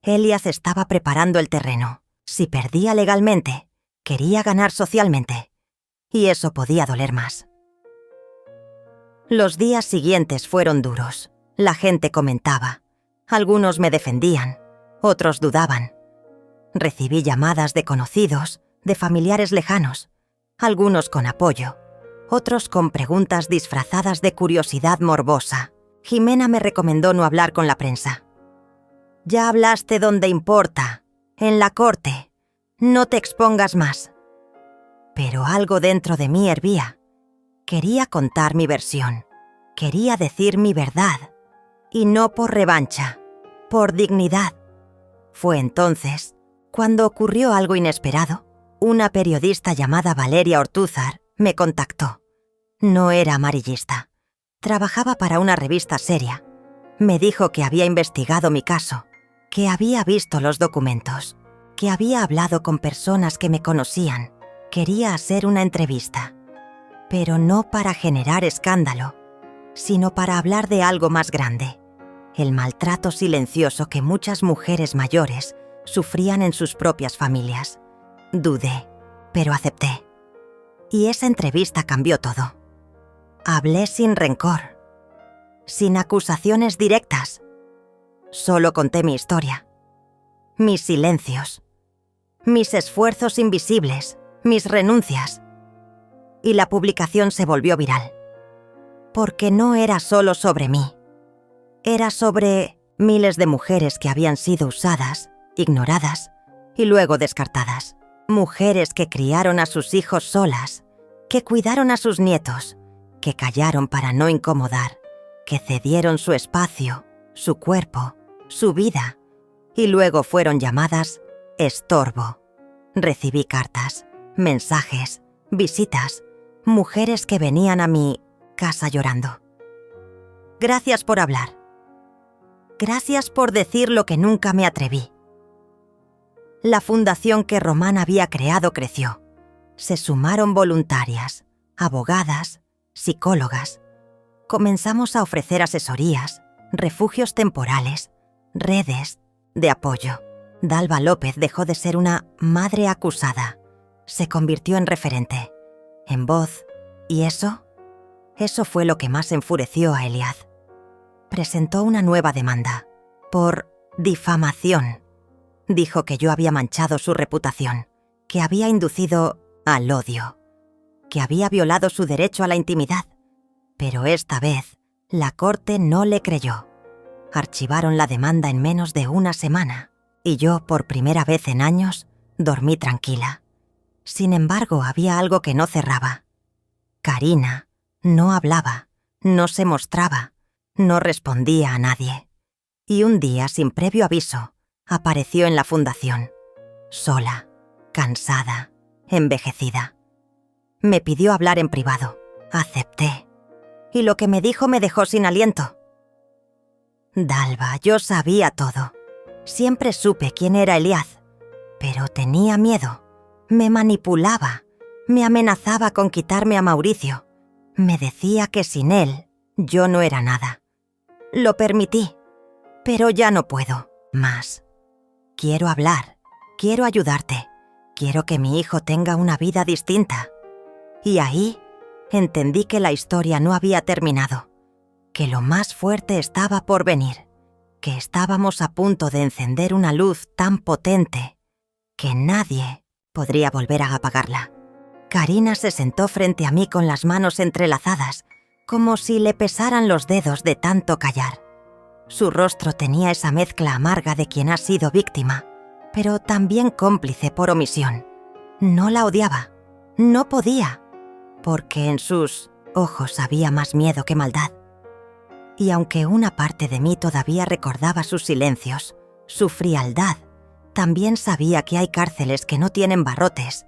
Speaker 1: Elías estaba preparando el terreno. Si perdía legalmente, quería ganar socialmente. Y eso podía doler más. Los días siguientes fueron duros. La gente comentaba. Algunos me defendían, otros dudaban. Recibí llamadas de conocidos, de familiares lejanos, algunos con apoyo, otros con preguntas disfrazadas de curiosidad morbosa. Jimena me recomendó no hablar con la prensa. «Ya hablaste donde importa, en la corte. No te expongas más». Pero algo dentro de mí hervía. Quería contar mi versión. Quería decir mi verdad. Y no por revancha, por dignidad. Fue entonces cuando ocurrió algo inesperado. Una periodista llamada Valeria Ortúzar me contactó. No era amarillista. Trabajaba para una revista seria. Me dijo que había investigado mi caso, que había visto los documentos, que había hablado con personas que me conocían. Quería hacer una entrevista, pero no para generar escándalo, sino para hablar de algo más grande, el maltrato silencioso que muchas mujeres mayores sufrían en sus propias familias. Dudé, pero acepté. Y esa entrevista cambió todo. Hablé sin rencor, sin acusaciones directas. Solo conté mi historia, mis silencios, mis esfuerzos invisibles, mis renuncias. Y la publicación se volvió viral. Porque no era solo sobre mí. Era sobre miles de mujeres que habían sido usadas, ignoradas y luego descartadas. Mujeres que criaron a sus hijos solas, que cuidaron a sus nietos, que callaron para no incomodar, que cedieron su espacio, su cuerpo, su vida, y luego fueron llamadas estorbo. Recibí cartas, mensajes, visitas, mujeres que venían a mi casa llorando. Gracias por hablar. Gracias por decir lo que nunca me atreví. La fundación que Román había creado creció. Se sumaron voluntarias, abogadas, psicólogas. Comenzamos a ofrecer asesorías, refugios temporales, redes de apoyo. Dalva López dejó de ser una madre acusada. Se convirtió en referente, en voz, y eso fue lo que más enfureció a Eliad. Presentó una nueva demanda, por difamación. Dijo que yo había manchado su reputación, que había inducido al odio, que había violado su derecho a la intimidad. Pero esta vez, la corte no le creyó. Archivaron la demanda en menos de una semana, y yo, por primera vez en años, dormí tranquila. Sin embargo, había algo que no cerraba. Karina no hablaba, no se mostraba, no respondía a nadie. Y un día, sin previo aviso, apareció en la fundación, sola, cansada, envejecida. Me pidió hablar en privado. Acepté. Y lo que me dijo me dejó sin aliento. Dalva, yo sabía todo. Siempre supe quién era Eliad, pero tenía miedo. Me manipulaba. Me amenazaba con quitarme a Mauricio. Me decía que sin él, yo no era nada. Lo permití, pero ya no puedo más. Quiero hablar, quiero ayudarte, quiero que mi hijo tenga una vida distinta. Y ahí entendí que la historia no había terminado, que lo más fuerte estaba por venir, que estábamos a punto de encender una luz tan potente que nadie podría volver a apagarla. Karina se sentó frente a mí con las manos entrelazadas, como si le pesaran los dedos de tanto callar. Su rostro tenía esa mezcla amarga de quien ha sido víctima, pero también cómplice por omisión. No la odiaba, no podía, porque en sus ojos había más miedo que maldad. Y aunque una parte de mí todavía recordaba sus silencios, su frialdad, también sabía que hay cárceles que no tienen barrotes,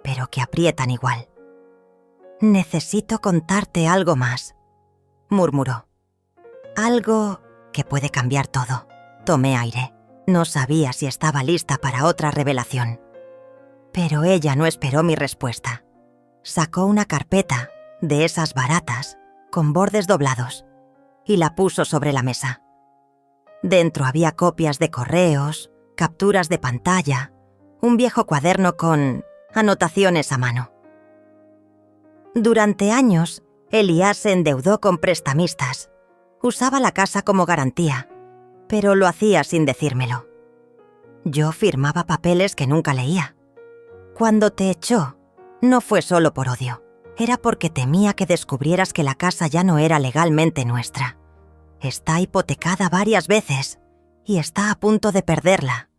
Speaker 1: pero que aprietan igual. «Necesito contarte algo más», murmuró. «Algo que puede cambiar todo». Tomé aire. No sabía si estaba lista para otra revelación. Pero ella no esperó mi respuesta. Sacó una carpeta, de esas baratas, con bordes doblados, y la puso sobre la mesa. Dentro había copias de correos, capturas de pantalla, un viejo cuaderno con anotaciones a mano. Durante años, Eliad se endeudó con prestamistas. Usaba la casa como garantía, pero lo hacía sin decírmelo. Yo firmaba papeles que nunca leía. Cuando te echó, no fue solo por odio. Era porque temía que descubrieras que la casa ya no era legalmente nuestra. Está hipotecada varias veces y está a punto de perderla.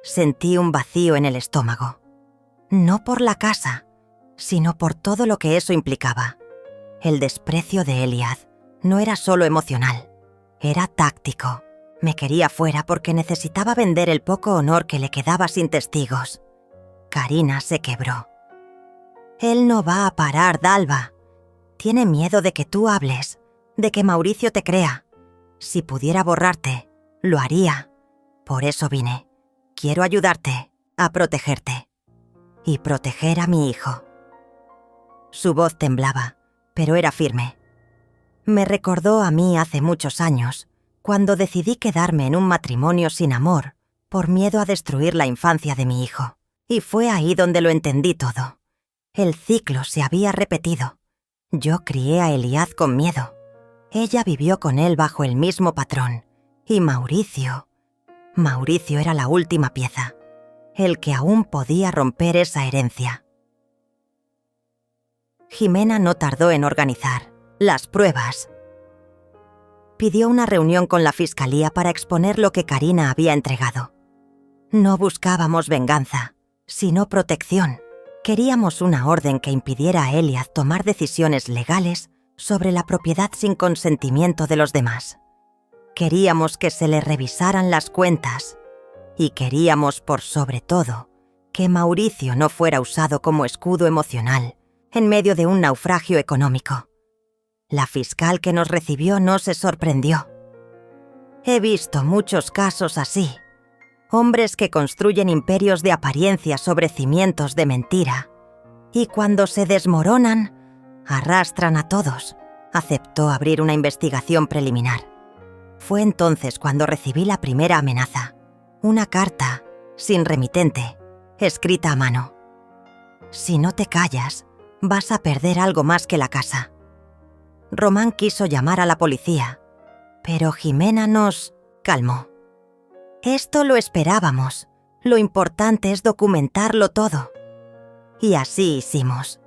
Speaker 1: Sentí un vacío en el estómago. No por la casa, sino por todo lo que eso implicaba. El desprecio de Eliad no era solo emocional, era táctico. Me quería fuera porque necesitaba vender el poco honor que le quedaba sin testigos. Karina se quebró. Él no va a parar, Dalva. Tiene miedo de que tú hables, de que Mauricio te crea. Si pudiera borrarte, lo haría. Por eso vine. Quiero ayudarte a protegerte. Y proteger a mi hijo. Su voz temblaba, pero era firme. Me recordó a mí hace muchos años, cuando decidí quedarme en un matrimonio sin amor, por miedo a destruir la infancia de mi hijo. Y fue ahí donde lo entendí todo. El ciclo se había repetido. Yo crié a Eliad con miedo. Ella vivió con él bajo el mismo patrón. Y Mauricio era la última pieza, el que aún podía romper esa herencia. Jimena no tardó en organizar las pruebas. Pidió una reunión con la fiscalía para exponer lo que Karina había entregado. No buscábamos venganza, sino protección. Queríamos una orden que impidiera a Eliad tomar decisiones legales sobre la propiedad sin consentimiento de los demás. Queríamos que se le revisaran las cuentas y queríamos, por sobre todo, que Mauricio no fuera usado como escudo emocional en medio de un naufragio económico. La fiscal que nos recibió no se sorprendió. He visto muchos casos así. Hombres que construyen imperios de apariencia sobre cimientos de mentira. Y cuando se desmoronan, arrastran a todos. Aceptó abrir una investigación preliminar. Fue entonces cuando recibí la primera amenaza. Una carta, sin remitente, escrita a mano. Si no te callas, vas a perder algo más que la casa. Román quiso llamar a la policía, pero Jimena nos calmó. Esto lo esperábamos. Lo importante es documentarlo todo. Y así hicimos.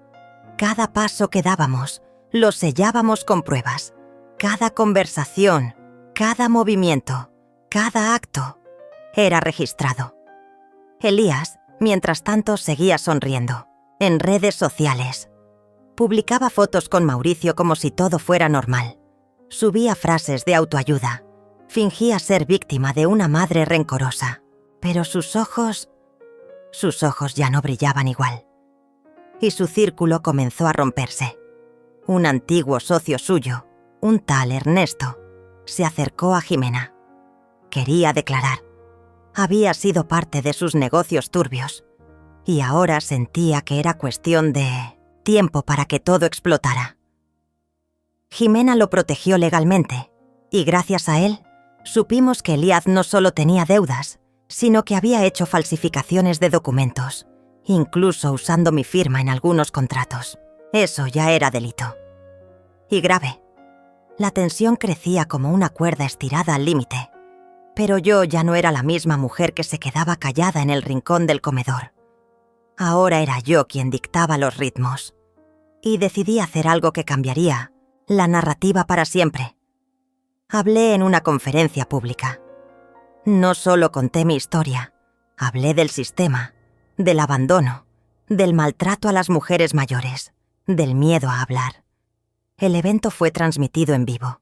Speaker 1: Cada paso que dábamos, lo sellábamos con pruebas. Cada conversación, cada movimiento, cada acto, era registrado. Elías, mientras tanto, seguía sonriendo. En redes sociales. Publicaba fotos con Mauricio como si todo fuera normal. Subía frases de autoayuda. Fingía ser víctima de una madre rencorosa. Pero sus ojos ya no brillaban igual. Y su círculo comenzó a romperse. Un antiguo socio suyo, un tal Ernesto, se acercó a Jimena. Quería declarar. Había sido parte de sus negocios turbios. Y ahora sentía que era cuestión de tiempo para que todo explotara. Jimena lo protegió legalmente, y gracias a él, supimos que Elías no solo tenía deudas, sino que había hecho falsificaciones de documentos, incluso usando mi firma en algunos contratos. Eso ya era delito. Y grave. La tensión crecía como una cuerda estirada al límite, pero yo ya no era la misma mujer que se quedaba callada en el rincón del comedor. Ahora era yo quien dictaba los ritmos. Y decidí hacer algo que cambiaría la narrativa para siempre. Hablé en una conferencia pública. No solo conté mi historia, hablé del sistema, del abandono, del maltrato a las mujeres mayores, del miedo a hablar. El evento fue transmitido en vivo.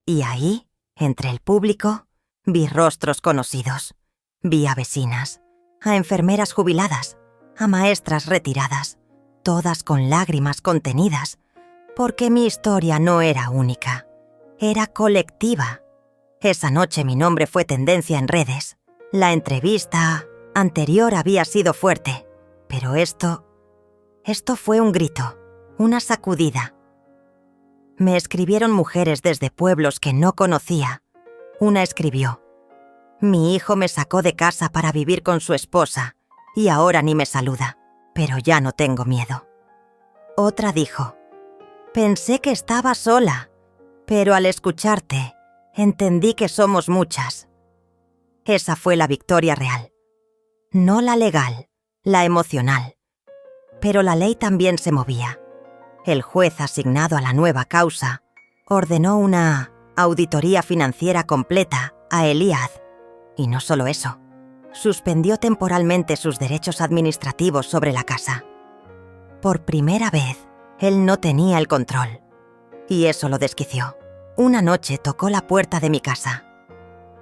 Speaker 1: Y ahí, entre el público, vi rostros conocidos. Vi a vecinas, a enfermeras jubiladas, a maestras retiradas, todas con lágrimas contenidas, porque mi historia no era única, era colectiva. Esa noche mi nombre fue tendencia en redes. La entrevista anterior había sido fuerte, pero esto fue un grito, una sacudida. Me escribieron mujeres desde pueblos que no conocía. Una escribió: mi hijo me sacó de casa para vivir con su esposa y ahora ni me saluda, pero ya no tengo miedo. Otra dijo: pensé que estaba sola, pero al escucharte, entendí que somos muchas. Esa fue la victoria real. No la legal, la emocional. Pero la ley también se movía. El juez asignado a la nueva causa ordenó una auditoría financiera completa a Elías. Y no solo eso, suspendió temporalmente sus derechos administrativos sobre la casa. Por primera vez, él no tenía el control. Y eso lo desquició. Una noche tocó la puerta de mi casa.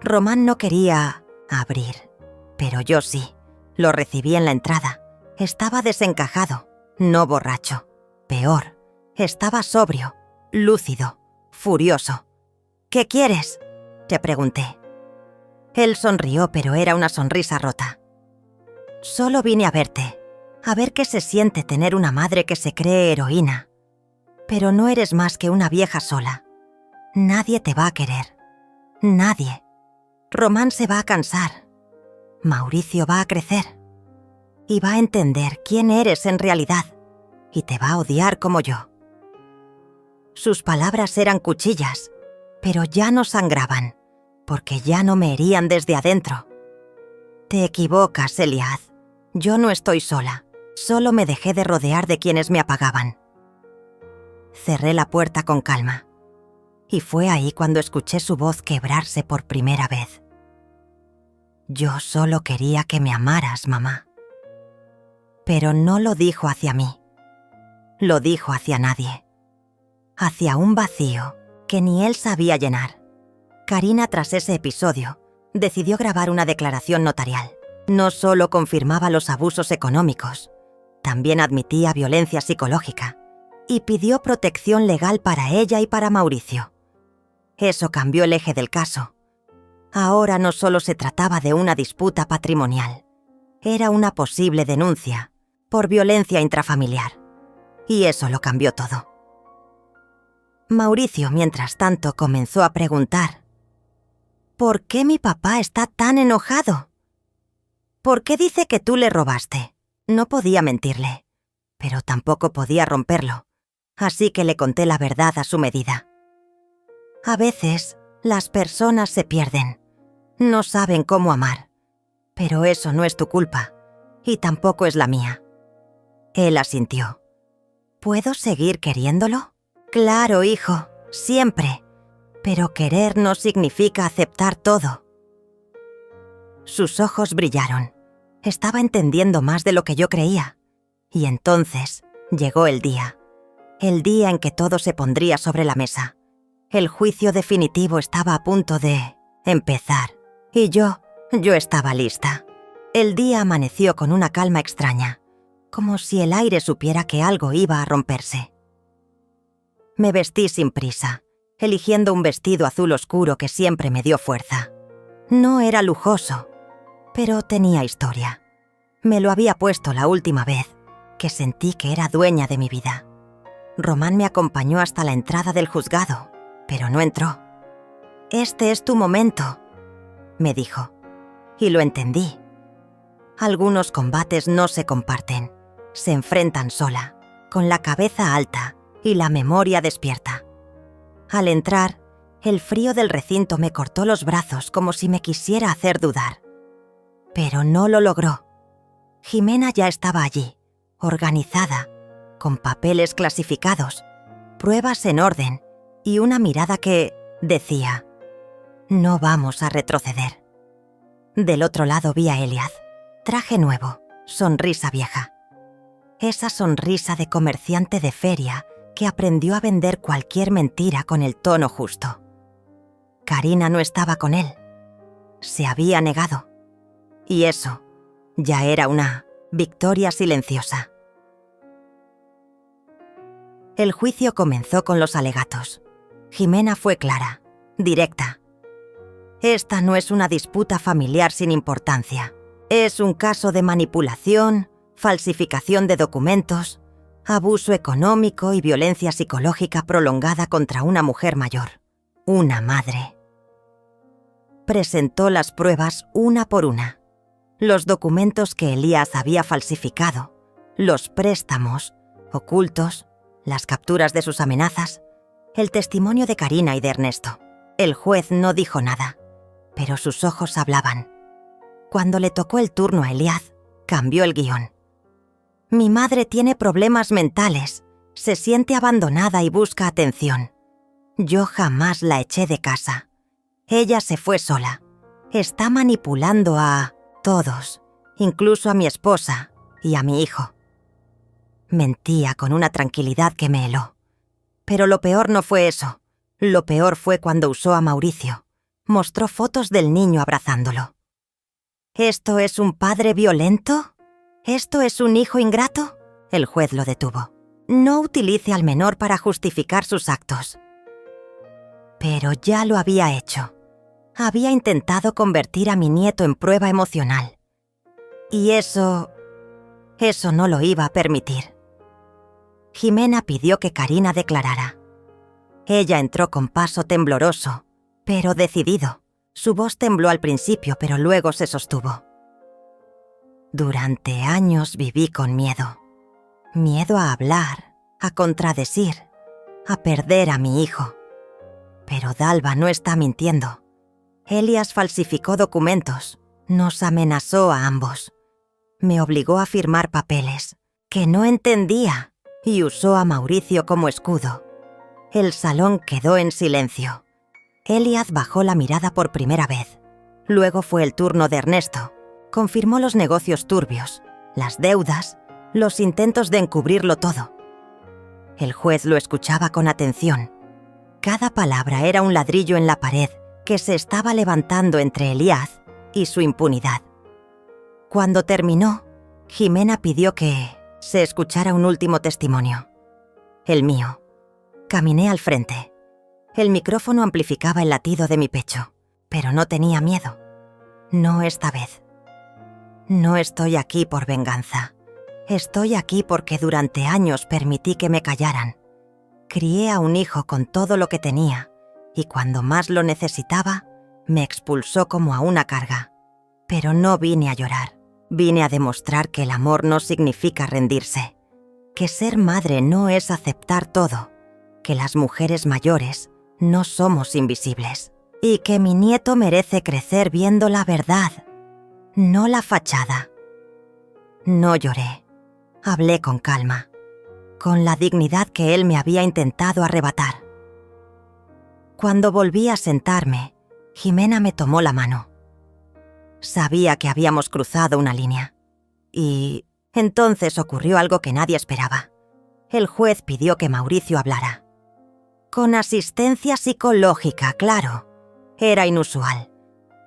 Speaker 1: Román no quería abrir, pero yo sí. Lo recibí en la entrada. Estaba desencajado, no borracho. Peor, estaba sobrio, lúcido, furioso. ¿Qué quieres?, te pregunté. Él sonrió, pero era una sonrisa rota. Solo vine a verte, a ver qué se siente tener una madre que se cree heroína. Pero no eres más que una vieja sola. Nadie te va a querer. Nadie. Román se va a cansar. Mauricio va a crecer. Y va a entender quién eres en realidad. Y te va a odiar como yo. Sus palabras eran cuchillas, pero ya no sangraban, porque ya no me herían desde adentro. Te equivocas, Elías. Yo no estoy sola. Solo me dejé de rodear de quienes me apagaban. Cerré la puerta con calma. Y fue ahí cuando escuché su voz quebrarse por primera vez. Yo solo quería que me amaras, mamá. Pero no lo dijo hacia mí. Lo dijo hacia nadie. Hacia un vacío que ni él sabía llenar. Karina, tras ese episodio, decidió grabar una declaración notarial. No solo confirmaba los abusos económicos, también admitía violencia psicológica y pidió protección legal para ella y para Mauricio. Eso cambió el eje del caso. Ahora no solo se trataba de una disputa patrimonial, era una posible denuncia por violencia intrafamiliar. Y eso lo cambió todo. Mauricio, mientras tanto, comenzó a preguntar: ¿Por qué mi papá está tan enojado? ¿Por qué dice que tú le robaste? No podía mentirle, pero tampoco podía romperlo, así que le conté la verdad a su medida. A veces, las personas se pierden. No saben cómo amar. Pero eso no es tu culpa, y tampoco es la mía. Él asintió. ¿Puedo seguir queriéndolo? Claro, hijo, siempre. Pero querer no significa aceptar todo. Sus ojos brillaron. Estaba entendiendo más de lo que yo creía. Y entonces llegó el día. El día en que todo se pondría sobre la mesa. El juicio definitivo estaba a punto de empezar. Y yo estaba lista. El día amaneció con una calma extraña, como si el aire supiera que algo iba a romperse. Me vestí sin prisa, eligiendo un vestido azul oscuro que siempre me dio fuerza. No era lujoso, pero tenía historia. Me lo había puesto la última vez, que sentí que era dueña de mi vida. Román me acompañó hasta la entrada del juzgado, pero no entró. «Este es tu momento», me dijo, y lo entendí. Algunos combates no se comparten, se enfrentan sola, con la cabeza alta y la memoria despierta. Al entrar, el frío del recinto me cortó los brazos como si me quisiera hacer dudar. Pero no lo logró. Jimena ya estaba allí, organizada, con papeles clasificados, pruebas en orden y una mirada que decía: «No vamos a retroceder». Del otro lado vi a Eliad, traje nuevo, sonrisa vieja. Esa sonrisa de comerciante de feria que aprendió a vender cualquier mentira con el tono justo. Karina no estaba con él. Se había negado. Y eso ya era una victoria silenciosa. El juicio comenzó con los alegatos. Jimena fue clara, directa. Esta no es una disputa familiar sin importancia. Es un caso de manipulación, falsificación de documentos, abuso económico y violencia psicológica prolongada contra una mujer mayor, una madre. Presentó las pruebas una por una. Los documentos que Elías había falsificado, los préstamos ocultos, las capturas de sus amenazas, el testimonio de Karina y de Ernesto. El juez no dijo nada, pero sus ojos hablaban. Cuando le tocó el turno a Eliad, cambió el guión. «Mi madre tiene problemas mentales, se siente abandonada y busca atención. Yo jamás la eché de casa. Ella se fue sola. Está manipulando a todos, incluso a mi esposa y a mi hijo». Mentía con una tranquilidad que me heló. Pero lo peor no fue eso. Lo peor fue cuando usó a Mauricio. Mostró fotos del niño abrazándolo. ¿Esto es un padre violento? ¿Esto es un hijo ingrato? El juez lo detuvo. No utilice al menor para justificar sus actos. Pero ya lo había hecho. Había intentado convertir a mi nieto en prueba emocional. Y eso no lo iba a permitir. Jimena pidió que Karina declarara. Ella entró con paso tembloroso, pero decidido. Su voz tembló al principio, pero luego se sostuvo. Durante años viví con miedo. Miedo a hablar, a contradecir, a perder a mi hijo. Pero Dalva no está mintiendo. Elias falsificó documentos, nos amenazó a ambos. Me obligó a firmar papeles que no entendía y usó a Mauricio como escudo. El salón quedó en silencio. Eliad bajó la mirada por primera vez. Luego fue el turno de Ernesto. Confirmó los negocios turbios, las deudas, los intentos de encubrirlo todo. El juez lo escuchaba con atención. Cada palabra era un ladrillo en la pared que se estaba levantando entre Eliad y su impunidad. Cuando terminó, Jimena pidió que se escuchara un último testimonio. El mío. Caminé al frente. El micrófono amplificaba el latido de mi pecho, pero no tenía miedo. No esta vez. No estoy aquí por venganza. Estoy aquí porque durante años permití que me callaran. Crié a un hijo con todo lo que tenía, y cuando más lo necesitaba, Me expulsó como a una carga. Pero no vine a llorar. Vine a demostrar que el amor no significa rendirse. Que ser madre no es aceptar todo. Que las mujeres mayores no somos invisibles. Y que mi nieto merece crecer viendo la verdad, no la fachada. No lloré. Hablé con calma, con la dignidad que él me había intentado arrebatar. Cuando volví a sentarme, Jimena me tomó la mano. Sabía que habíamos cruzado una línea. Y entonces ocurrió algo que nadie esperaba. El juez pidió que Mauricio hablara. Con asistencia psicológica, claro. Era inusual,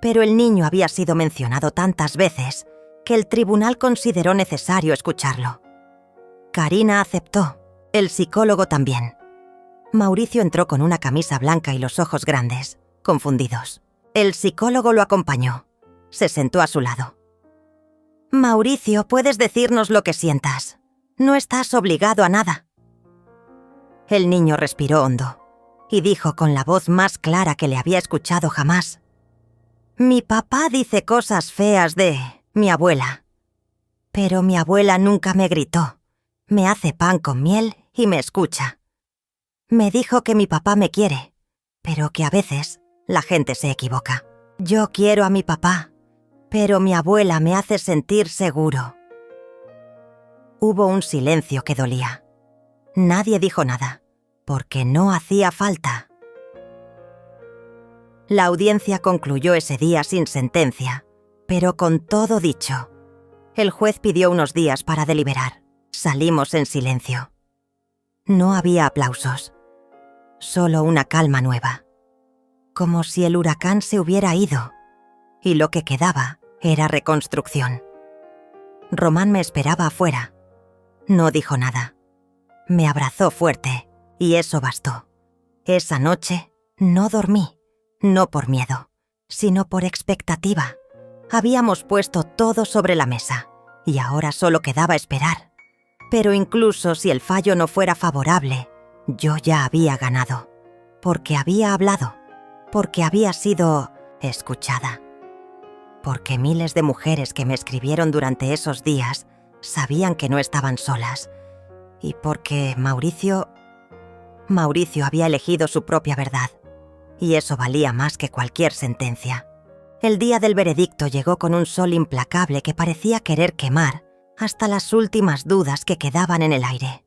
Speaker 1: pero el niño había sido mencionado tantas veces que el tribunal consideró necesario escucharlo. Karina aceptó, el psicólogo también. Mauricio entró con una camisa blanca y los ojos grandes, confundidos. El psicólogo lo acompañó. Se sentó a su lado. «Mauricio, puedes decirnos lo que sientas. No estás obligado a nada». El niño respiró hondo y dijo con la voz más clara que le había escuchado jamás: «Mi papá dice cosas feas de mi abuela. Pero mi abuela nunca me gritó. Me hace pan con miel y me escucha. Me dijo que mi papá me quiere, pero que a veces la gente se equivoca. Yo quiero a mi papá, pero mi abuela me hace sentir seguro». Hubo un silencio que dolía. Nadie dijo nada, porque no hacía falta. La audiencia concluyó ese día sin sentencia, pero con todo dicho. El juez pidió unos días para deliberar. Salimos en silencio. No había aplausos, solo una calma nueva. Como si el huracán se hubiera ido, y lo que quedaba era reconstrucción. Román me esperaba afuera. No dijo nada. Me abrazó fuerte, y eso bastó. Esa noche no dormí, no por miedo, sino por expectativa. Habíamos puesto todo sobre la mesa, y ahora solo quedaba esperar. Pero incluso si el fallo no fuera favorable, yo ya había ganado, porque había hablado, porque había sido escuchada. Porque miles de mujeres que me escribieron durante esos días sabían que no estaban solas, y porque Mauricio había elegido su propia verdad, y eso valía más que cualquier sentencia. El día del veredicto llegó con un sol implacable que parecía querer quemar hasta las últimas dudas que quedaban en el aire.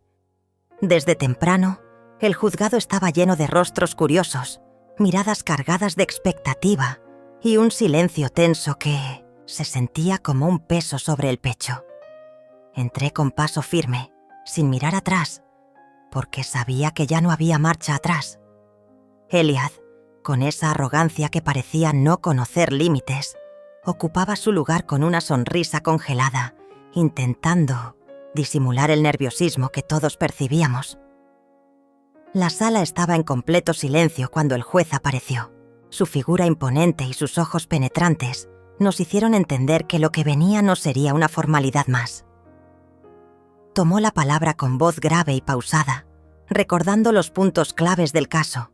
Speaker 1: Desde temprano, el juzgado estaba lleno de rostros curiosos, miradas cargadas de expectativa y un silencio tenso que se sentía como un peso sobre el pecho. Entré con paso firme, sin mirar atrás, porque sabía que ya no había marcha atrás. Eliad, con esa arrogancia que parecía no conocer límites, ocupaba su lugar con una sonrisa congelada, intentando disimular el nerviosismo que todos percibíamos. La sala estaba en completo silencio cuando el juez apareció. Su figura imponente y sus ojos penetrantes nos hicieron entender que lo que venía no sería una formalidad más. Tomó la palabra con voz grave y pausada, recordando los puntos claves del caso,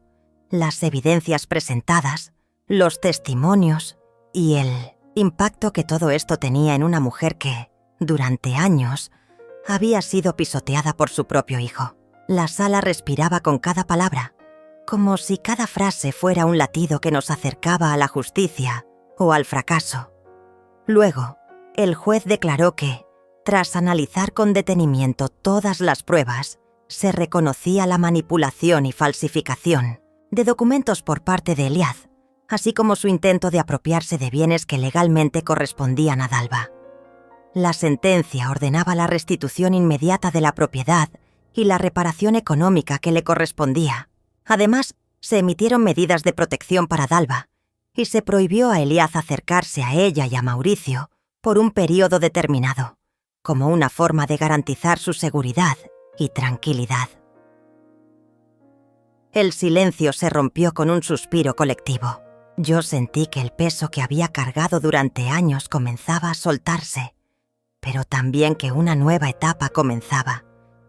Speaker 1: las evidencias presentadas, los testimonios y el impacto que todo esto tenía en una mujer que, durante años, había sido pisoteada por su propio hijo. La sala respiraba con cada palabra, como si cada frase fuera un latido que nos acercaba a la justicia o al fracaso. Luego, el juez declaró que, tras analizar con detenimiento todas las pruebas, se reconocía la manipulación y falsificación de documentos por parte de Eliad, así como su intento de apropiarse de bienes que legalmente correspondían a Dalva. La sentencia ordenaba la restitución inmediata de la propiedad y la reparación económica que le correspondía. Además, se emitieron medidas de protección para Dalva y se prohibió a Eliad acercarse a ella y a Mauricio por un periodo determinado, como una forma de garantizar su seguridad y tranquilidad. El silencio se rompió con un suspiro colectivo. Yo sentí que el peso que había cargado durante años comenzaba a soltarse, pero también que una nueva etapa comenzaba,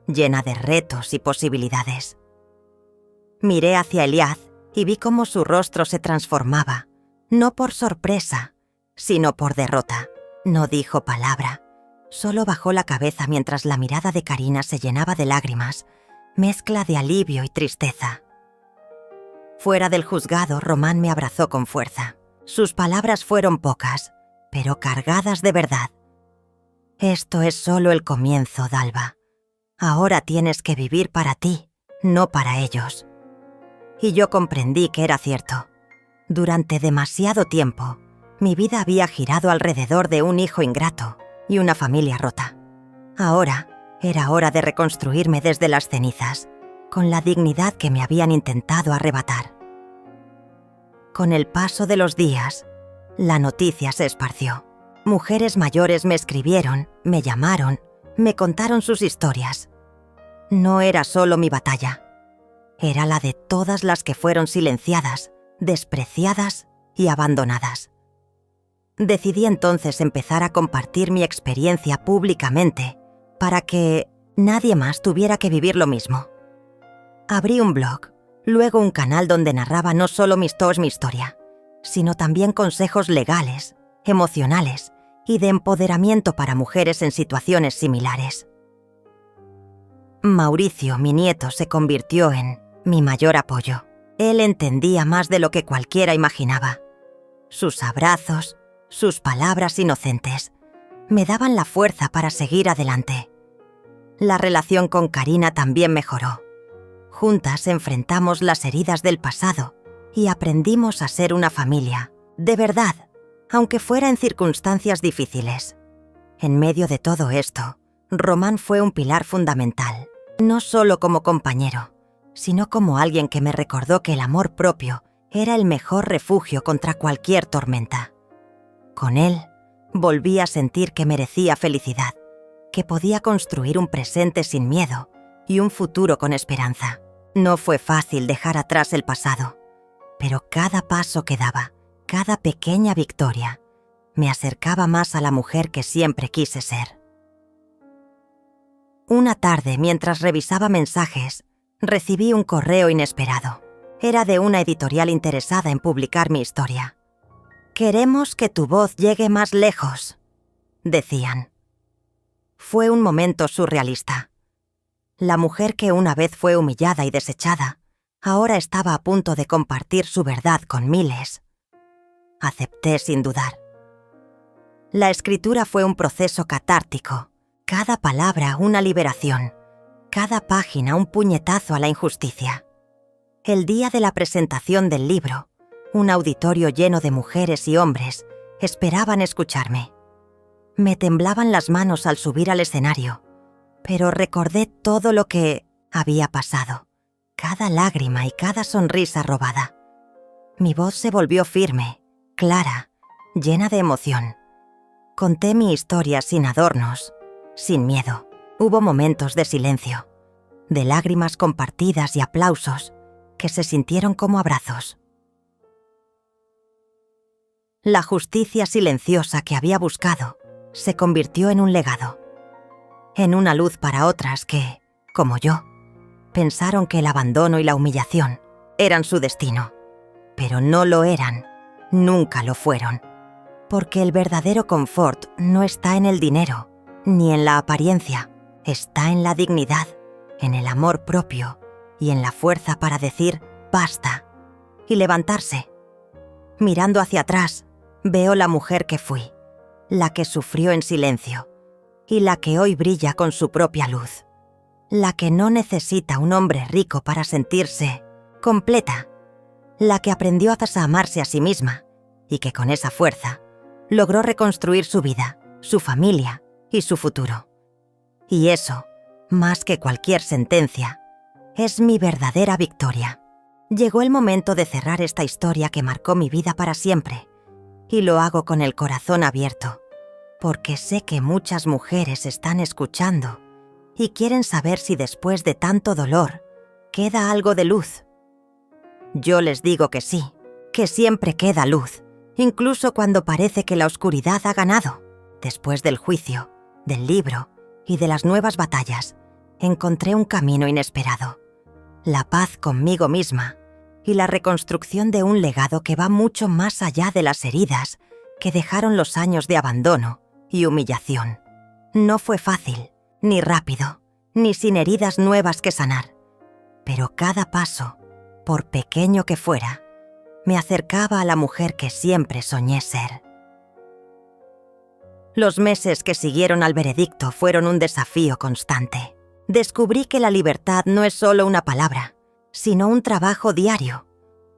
Speaker 1: llena de retos y posibilidades. Miré hacia Eliad y vi cómo su rostro se transformaba, No por sorpresa, sino por derrota. No dijo palabra. Solo bajó la cabeza mientras la mirada de Karina se llenaba de lágrimas, mezcla de alivio y tristeza. Fuera del juzgado, Román me abrazó con fuerza. Sus palabras fueron pocas, pero cargadas de verdad. Esto es solo el comienzo, Dalva. Ahora tienes que vivir para ti, no para ellos. Y yo comprendí que era cierto. Durante demasiado tiempo, mi vida había girado alrededor de un hijo ingrato y una familia rota. Ahora era hora de reconstruirme desde las cenizas, con la dignidad que me habían intentado arrebatar. Con el paso de los días, la noticia se esparció. Mujeres mayores me escribieron, me llamaron, me contaron sus historias. No era solo mi batalla. Era la de todas las que fueron silenciadas, despreciadas y abandonadas. Decidí entonces empezar a compartir mi experiencia públicamente para que nadie más tuviera que vivir lo mismo. Abrí un blog, luego un canal donde narraba no solo mi historia, sino también consejos legales, emocionales y de empoderamiento para mujeres en situaciones similares. Mauricio, mi nieto, se convirtió en mi mayor apoyo. Él entendía más de lo que cualquiera imaginaba. Sus abrazos, sus palabras inocentes, me daban la fuerza para seguir adelante. La relación con Karina también mejoró. Juntas enfrentamos las heridas del pasado y aprendimos a ser una familia, de verdad, aunque fuera en circunstancias difíciles. En medio de todo esto, Román fue un pilar fundamental, no solo como compañero, sino como alguien que me recordó que el amor propio era el mejor refugio contra cualquier tormenta. Con él, volví a sentir que merecía felicidad, que podía construir un presente sin miedo y un futuro con esperanza. No fue fácil dejar atrás el pasado, pero cada paso que daba, cada pequeña victoria, me acercaba más a la mujer que siempre quise ser. Una tarde, mientras revisaba mensajes, recibí un correo inesperado. Era de una editorial interesada en publicar mi historia. «Queremos que tu voz llegue más lejos», decían. Fue un momento surrealista. La mujer que una vez fue humillada y desechada, ahora estaba a punto de compartir su verdad con miles. Acepté sin dudar. La escritura fue un proceso catártico, cada palabra una liberación, cada página un puñetazo a la injusticia. El día de la presentación del libro, un auditorio lleno de mujeres y hombres esperaban escucharme. Me temblaban las manos al subir al escenario, pero recordé todo lo que había pasado, cada lágrima y cada sonrisa robada. Mi voz se volvió firme, clara, llena de emoción. Conté mi historia sin adornos, sin miedo. Hubo momentos de silencio, de lágrimas compartidas y aplausos que se sintieron como abrazos. La justicia silenciosa que había buscado se convirtió en un legado, en una luz para otras que, como yo, pensaron que el abandono y la humillación eran su destino, pero no lo eran, nunca lo fueron, porque el verdadero confort no está en el dinero, ni en la apariencia, está en la dignidad, en el amor propio y en la fuerza para decir basta y levantarse. Mirando hacia atrás, veo la mujer que fui, la que sufrió en silencio y la que hoy brilla con su propia luz, la que no necesita un hombre rico para sentirse completa, la que aprendió a amarse a sí misma y que con esa fuerza logró reconstruir su vida, su familia y su futuro. Y eso, más que cualquier sentencia, es mi verdadera victoria. Llegó el momento de cerrar esta historia que marcó mi vida para siempre, y lo hago con el corazón abierto, porque sé que muchas mujeres están escuchando y quieren saber si después de tanto dolor queda algo de luz. Yo les digo que sí, que siempre queda luz, incluso cuando parece que la oscuridad ha ganado. Después del juicio, del libro y de las nuevas batallas, encontré un camino inesperado. La paz conmigo misma y la reconstrucción de un legado que va mucho más allá de las heridas que dejaron los años de abandono y humillación. No fue fácil, ni rápido, ni sin heridas nuevas que sanar, pero cada paso, por pequeño que fuera, me acercaba a la mujer que siempre soñé ser. Los meses que siguieron al veredicto fueron un desafío constante. Descubrí que la libertad no es solo una palabra, sino un trabajo diario,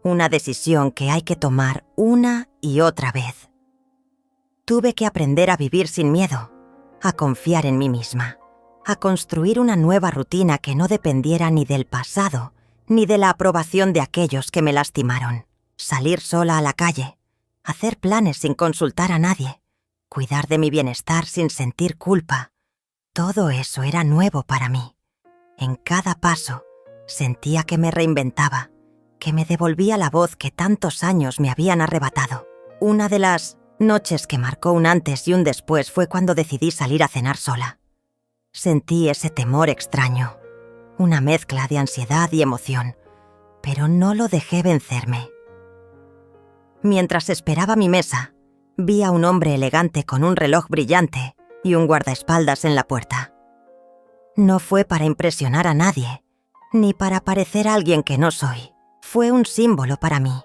Speaker 1: una decisión que hay que tomar una y otra vez. Tuve que aprender a vivir sin miedo, a confiar en mí misma, a construir una nueva rutina que no dependiera ni del pasado, ni de la aprobación de aquellos que me lastimaron. Salir sola a la calle, hacer planes sin consultar a nadie, cuidar de mi bienestar sin sentir culpa. Todo eso era nuevo para mí. En cada paso, sentía que me reinventaba, que me devolvía la voz que tantos años me habían arrebatado. Una de las noches que marcó un antes y un después fue cuando decidí salir a cenar sola. Sentí ese temor extraño, una mezcla de ansiedad y emoción, pero no lo dejé vencerme. Mientras esperaba mi mesa, vi a un hombre elegante con un reloj brillante y un guardaespaldas en la puerta. No fue para impresionar a nadie, ni para parecer alguien que no soy. Fue un símbolo para mí,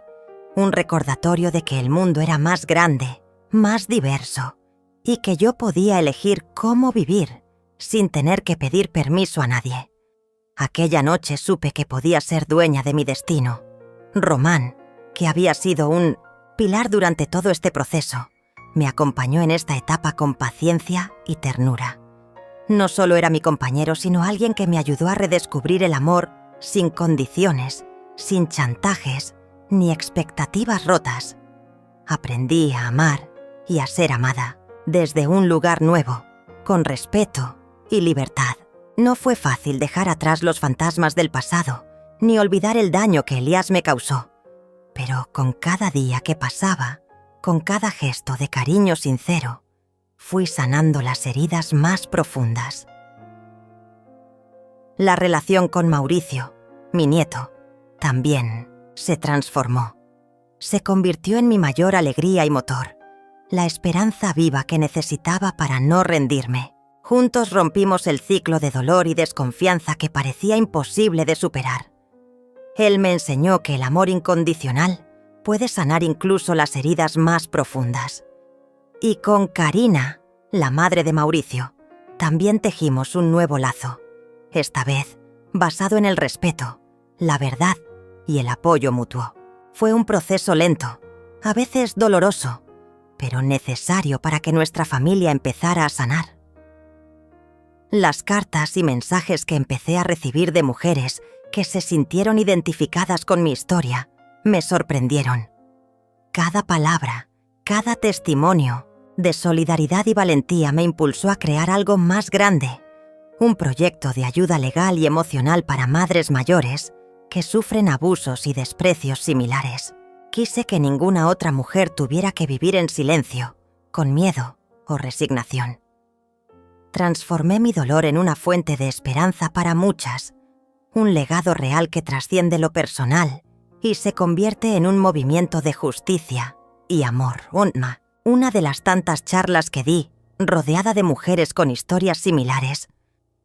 Speaker 1: un recordatorio de que el mundo era más grande, más diverso, y que yo podía elegir cómo vivir sin tener que pedir permiso a nadie. Aquella noche supe que podía ser dueña de mi destino. Román, que había sido un pilar durante todo este proceso, me acompañó en esta etapa con paciencia y ternura. No solo era mi compañero, sino alguien que me ayudó a redescubrir el amor sin condiciones, sin chantajes, ni expectativas rotas. Aprendí a amar y a ser amada, desde un lugar nuevo, con respeto y libertad. No fue fácil dejar atrás los fantasmas del pasado, ni olvidar el daño que Elías me causó. Pero con cada día que pasaba, con cada gesto de cariño sincero, fui sanando las heridas más profundas. La relación con Mauricio, mi nieto, también se transformó. Se convirtió en mi mayor alegría y motor, la esperanza viva que necesitaba para no rendirme. Juntos rompimos el ciclo de dolor y desconfianza que parecía imposible de superar. Él me enseñó que el amor incondicional puede sanar incluso las heridas más profundas. Y con Karina, la madre de Mauricio, también tejimos un nuevo lazo, esta vez basado en el respeto, la verdad y el apoyo mutuo. Fue un proceso lento, a veces doloroso, pero necesario para que nuestra familia empezara a sanar. Las cartas y mensajes que empecé a recibir de mujeres que se sintieron identificadas con mi historia me sorprendieron. Cada palabra, cada testimonio de solidaridad y valentía me impulsó a crear algo más grande, un proyecto de ayuda legal y emocional para madres mayores que sufren abusos y desprecios similares. Quise que ninguna otra mujer tuviera que vivir en silencio, con miedo o resignación. Transformé mi dolor en una fuente de esperanza para muchas, un legado real que trasciende lo personal y se convierte en un movimiento de justicia y amor. Una de las tantas charlas que di, rodeada de mujeres con historias similares,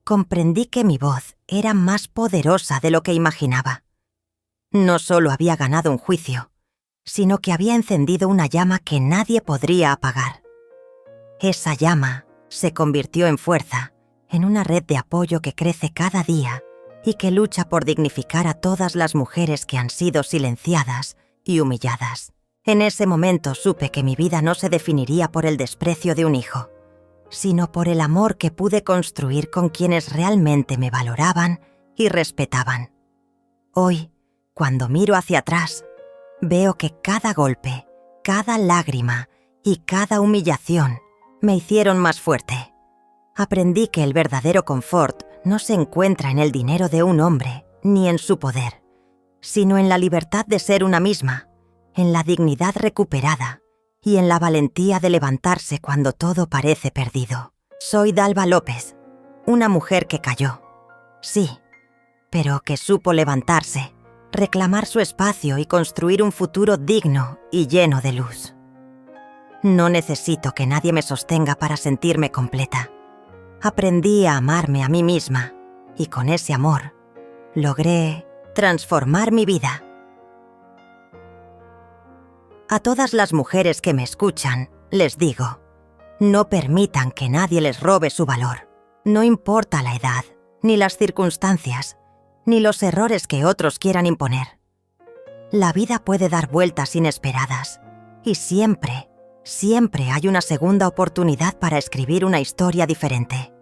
Speaker 1: comprendí que mi voz era más poderosa de lo que imaginaba. No solo había ganado un juicio, sino que había encendido una llama que nadie podría apagar. Esa llama se convirtió en fuerza, en una red de apoyo que crece cada día y que lucha por dignificar a todas las mujeres que han sido silenciadas y humilladas. En ese momento supe que mi vida no se definiría por el desprecio de un hijo, sino por el amor que pude construir con quienes realmente me valoraban y respetaban. Hoy, cuando miro hacia atrás, veo que cada golpe, cada lágrima y cada humillación me hicieron más fuerte. Aprendí que el verdadero confort no se encuentra en el dinero de un hombre ni en su poder, sino en la libertad de ser una misma, en la dignidad recuperada y en la valentía de levantarse cuando todo parece perdido. Soy Dalva López, una mujer que cayó, sí, pero que supo levantarse, reclamar su espacio y construir un futuro digno y lleno de luz. No necesito que nadie me sostenga para sentirme completa. Aprendí a amarme a mí misma y con ese amor logré transformar mi vida. A todas las mujeres que me escuchan, les digo, no permitan que nadie les robe su valor. No importa la edad, ni las circunstancias, ni los errores que otros quieran imponer. La vida puede dar vueltas inesperadas y siempre hay una segunda oportunidad para escribir una historia diferente.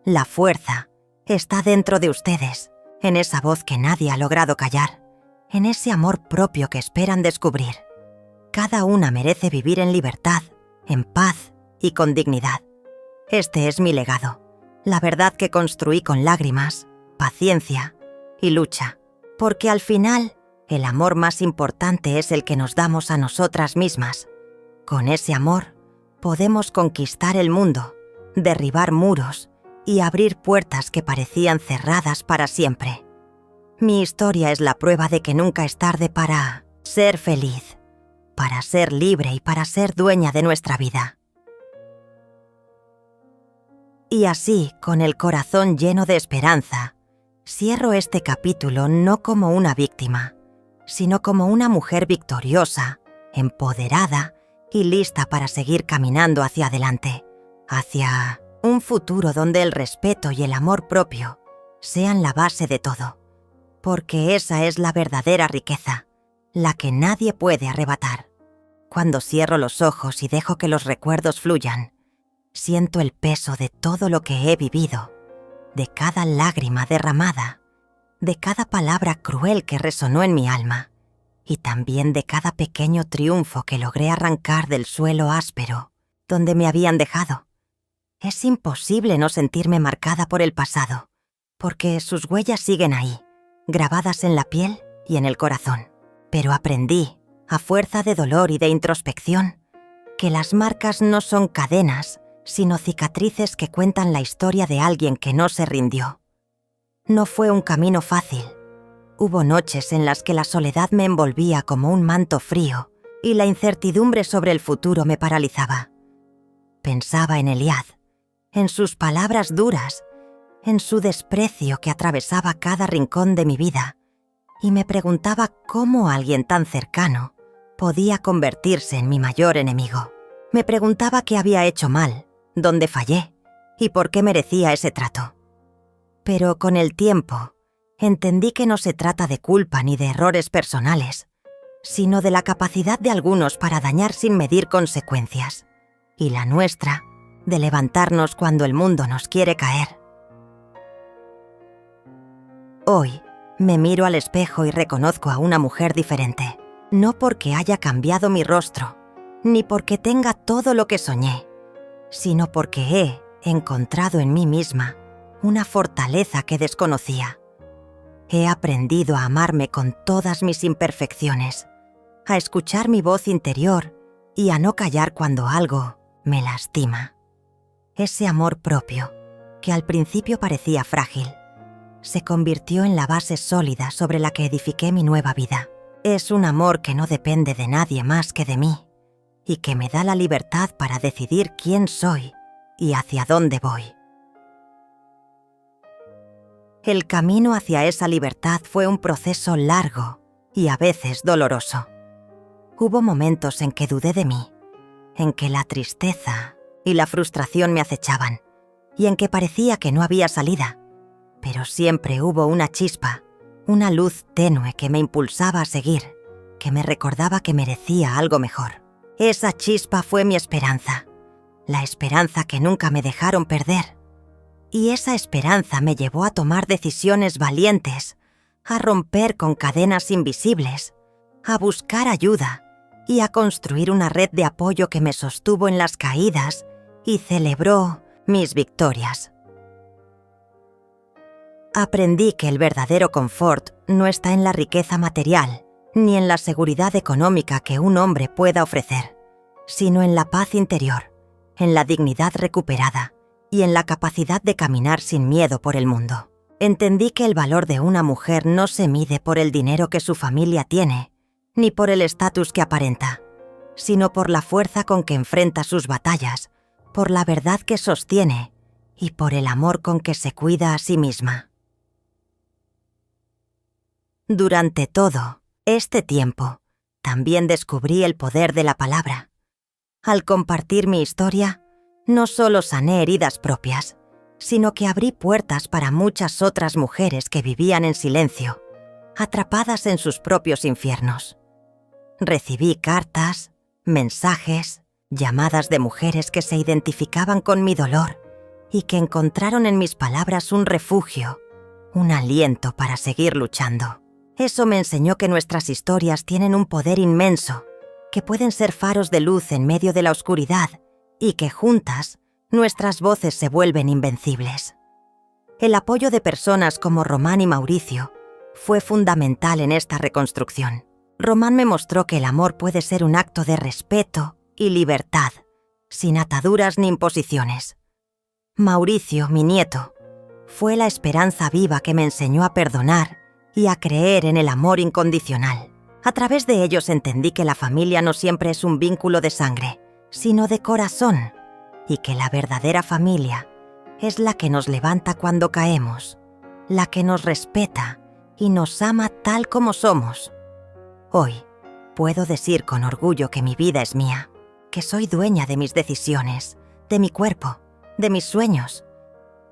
Speaker 1: La fuerza está dentro de ustedes, en esa voz que nadie ha logrado callar, en ese amor propio que esperan descubrir. Cada una merece vivir en libertad, en paz y con dignidad. Este es mi legado, la verdad que construí con lágrimas, paciencia y lucha, porque al final el amor más importante es el que nos damos a nosotras mismas. Con ese amor podemos conquistar el mundo, derribar muros y abrir puertas que parecían cerradas para siempre. Mi historia es la prueba de que nunca es tarde para ser feliz, para ser libre y para ser dueña de nuestra vida. Y así, con el corazón lleno de esperanza, cierro este capítulo no como una víctima, sino como una mujer victoriosa, empoderada y lista para seguir caminando hacia adelante, hacia un futuro donde el respeto y el amor propio sean la base de todo, porque esa es la verdadera riqueza, la que nadie puede arrebatar. Cuando cierro los ojos y dejo que los recuerdos fluyan, siento el peso de todo lo que he vivido, de cada lágrima derramada, de cada palabra cruel que resonó en mi alma, y también de cada pequeño triunfo que logré arrancar del suelo áspero donde me habían dejado. Es imposible no sentirme marcada por el pasado, porque sus huellas siguen ahí, grabadas en la piel y en el corazón. Pero aprendí, a fuerza de dolor y de introspección, que las marcas no son cadenas, sino cicatrices que cuentan la historia de alguien que no se rindió. No fue un camino fácil. Hubo noches en las que la soledad me envolvía como un manto frío y la incertidumbre sobre el futuro me paralizaba. Pensaba en Eliad, en sus palabras duras, en su desprecio que atravesaba cada rincón de mi vida, y me preguntaba cómo alguien tan cercano podía convertirse en mi mayor enemigo. Me preguntaba qué había hecho mal, dónde fallé y por qué merecía ese trato. Pero con el tiempo, entendí que no se trata de culpa ni de errores personales, sino de la capacidad de algunos para dañar sin medir consecuencias, y la nuestra, de levantarnos cuando el mundo nos quiere caer. Hoy, me miro al espejo y reconozco a una mujer diferente, no porque haya cambiado mi rostro, ni porque tenga todo lo que soñé, sino porque he encontrado en mí misma una fortaleza que desconocía. He aprendido a amarme con todas mis imperfecciones, a escuchar mi voz interior y a no callar cuando algo me lastima. Ese amor propio, que al principio parecía frágil, se convirtió en la base sólida sobre la que edifiqué mi nueva vida. Es un amor que no depende de nadie más que de mí y que me da la libertad para decidir quién soy y hacia dónde voy. El camino hacia esa libertad fue un proceso largo y a veces doloroso. Hubo momentos en que dudé de mí, en que la tristeza y la frustración me acechaban, y en que parecía que no había salida. Pero siempre hubo una chispa, una luz tenue que me impulsaba a seguir, que me recordaba que merecía algo mejor. Esa chispa fue mi esperanza, la esperanza que nunca me dejaron perder. Y esa esperanza me llevó a tomar decisiones valientes, a romper con cadenas invisibles, a buscar ayuda y a construir una red de apoyo que me sostuvo en las caídas y celebró mis victorias. Aprendí que el verdadero confort no está en la riqueza material ni en la seguridad económica que un hombre pueda ofrecer, sino en la paz interior, en la dignidad recuperada y en la capacidad de caminar sin miedo por el mundo. entendí que el valor de una mujer no se mide por el dinero que su familia tiene, ni por el estatus que aparenta, sino por la fuerza con que enfrenta sus batallas, por la verdad que sostiene y por el amor con que se cuida a sí misma. Durante todo este tiempo, también descubrí el poder de la palabra. Al compartir mi historia, no solo sané heridas propias, sino que abrí puertas para muchas otras mujeres que vivían en silencio, atrapadas en sus propios infiernos. Recibí cartas, mensajes, llamadas de mujeres que se identificaban con mi dolor y que encontraron en mis palabras un refugio, un aliento para seguir luchando. Eso me enseñó que nuestras historias tienen un poder inmenso, que pueden ser faros de luz en medio de la oscuridad y que juntas nuestras voces se vuelven invencibles. El apoyo de personas como Román y Mauricio fue fundamental en esta reconstrucción. Román me mostró que el amor puede ser un acto de respeto y libertad, sin ataduras ni imposiciones. Mauricio, mi nieto, fue la esperanza viva que me enseñó a perdonar y a creer en el amor incondicional. A través de ellos entendí que la familia no siempre es un vínculo de sangre, sino de corazón, y que la verdadera familia es la que nos levanta cuando caemos, la que nos respeta y nos ama tal como somos. Hoy puedo decir con orgullo que mi vida es mía, que soy dueña de mis decisiones, de mi cuerpo, de mis sueños,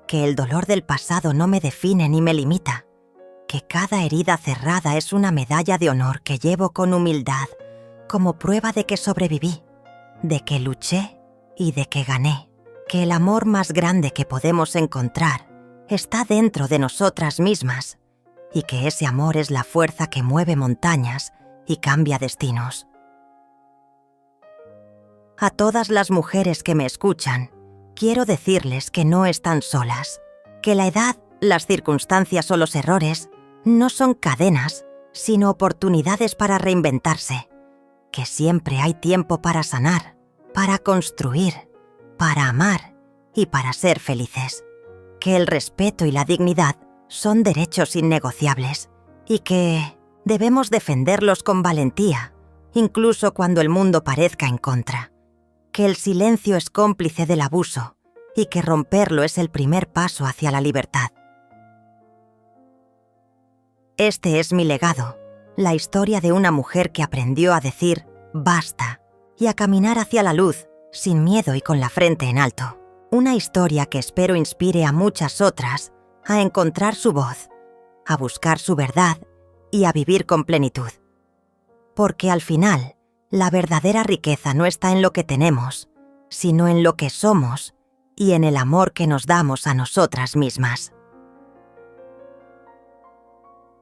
Speaker 1: que el dolor del pasado no me define ni me limita, que cada herida cerrada es una medalla de honor que llevo con humildad como prueba de que sobreviví, de que luché y de que gané, que el amor más grande que podemos encontrar está dentro de nosotras mismas y que ese amor es la fuerza que mueve montañas y cambia destinos. A todas las mujeres que me escuchan, quiero decirles que no están solas, que la edad, las circunstancias o los errores no son cadenas, sino oportunidades para reinventarse, que siempre hay tiempo para sanar, para construir, para amar y para ser felices, que el respeto y la dignidad son derechos innegociables y que debemos defenderlos con valentía, incluso cuando el mundo parezca en contra, que el silencio es cómplice del abuso y que romperlo es el primer paso hacia la libertad. Este es mi legado, la historia de una mujer que aprendió a decir basta y a caminar hacia la luz sin miedo y con la frente en alto. Una historia que espero inspire a muchas otras a encontrar su voz, a buscar su verdad y a vivir con plenitud. Porque al final, la verdadera riqueza no está en lo que tenemos, sino en lo que somos y en el amor que nos damos a nosotras mismas.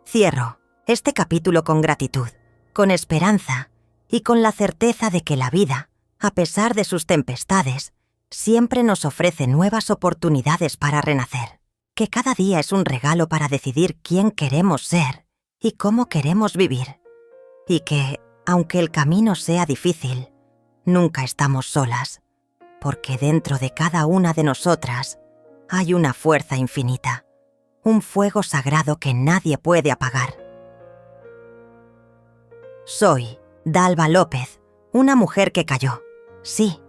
Speaker 1: Cierro este capítulo con gratitud, con esperanza y con la certeza de que la vida, a pesar de sus tempestades, siempre nos ofrece nuevas oportunidades para renacer, que cada día es un regalo para decidir quién queremos ser y cómo queremos vivir, y que, aunque el camino sea difícil, nunca estamos solas, porque dentro de cada una de nosotras hay una fuerza infinita, un fuego sagrado que nadie puede apagar. Soy Dalva López, una mujer que cayó, sí,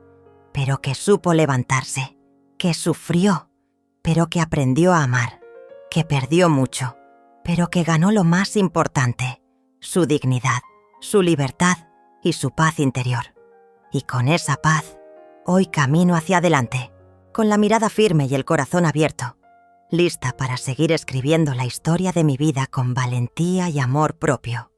Speaker 1: pero que supo levantarse, que sufrió, pero que aprendió a amar, que perdió mucho, pero que ganó lo más importante, su dignidad, su libertad y su paz interior. Y con esa paz, hoy camino hacia adelante, con la mirada firme y el corazón abierto, lista para seguir escribiendo la historia de mi vida con valentía y amor propio.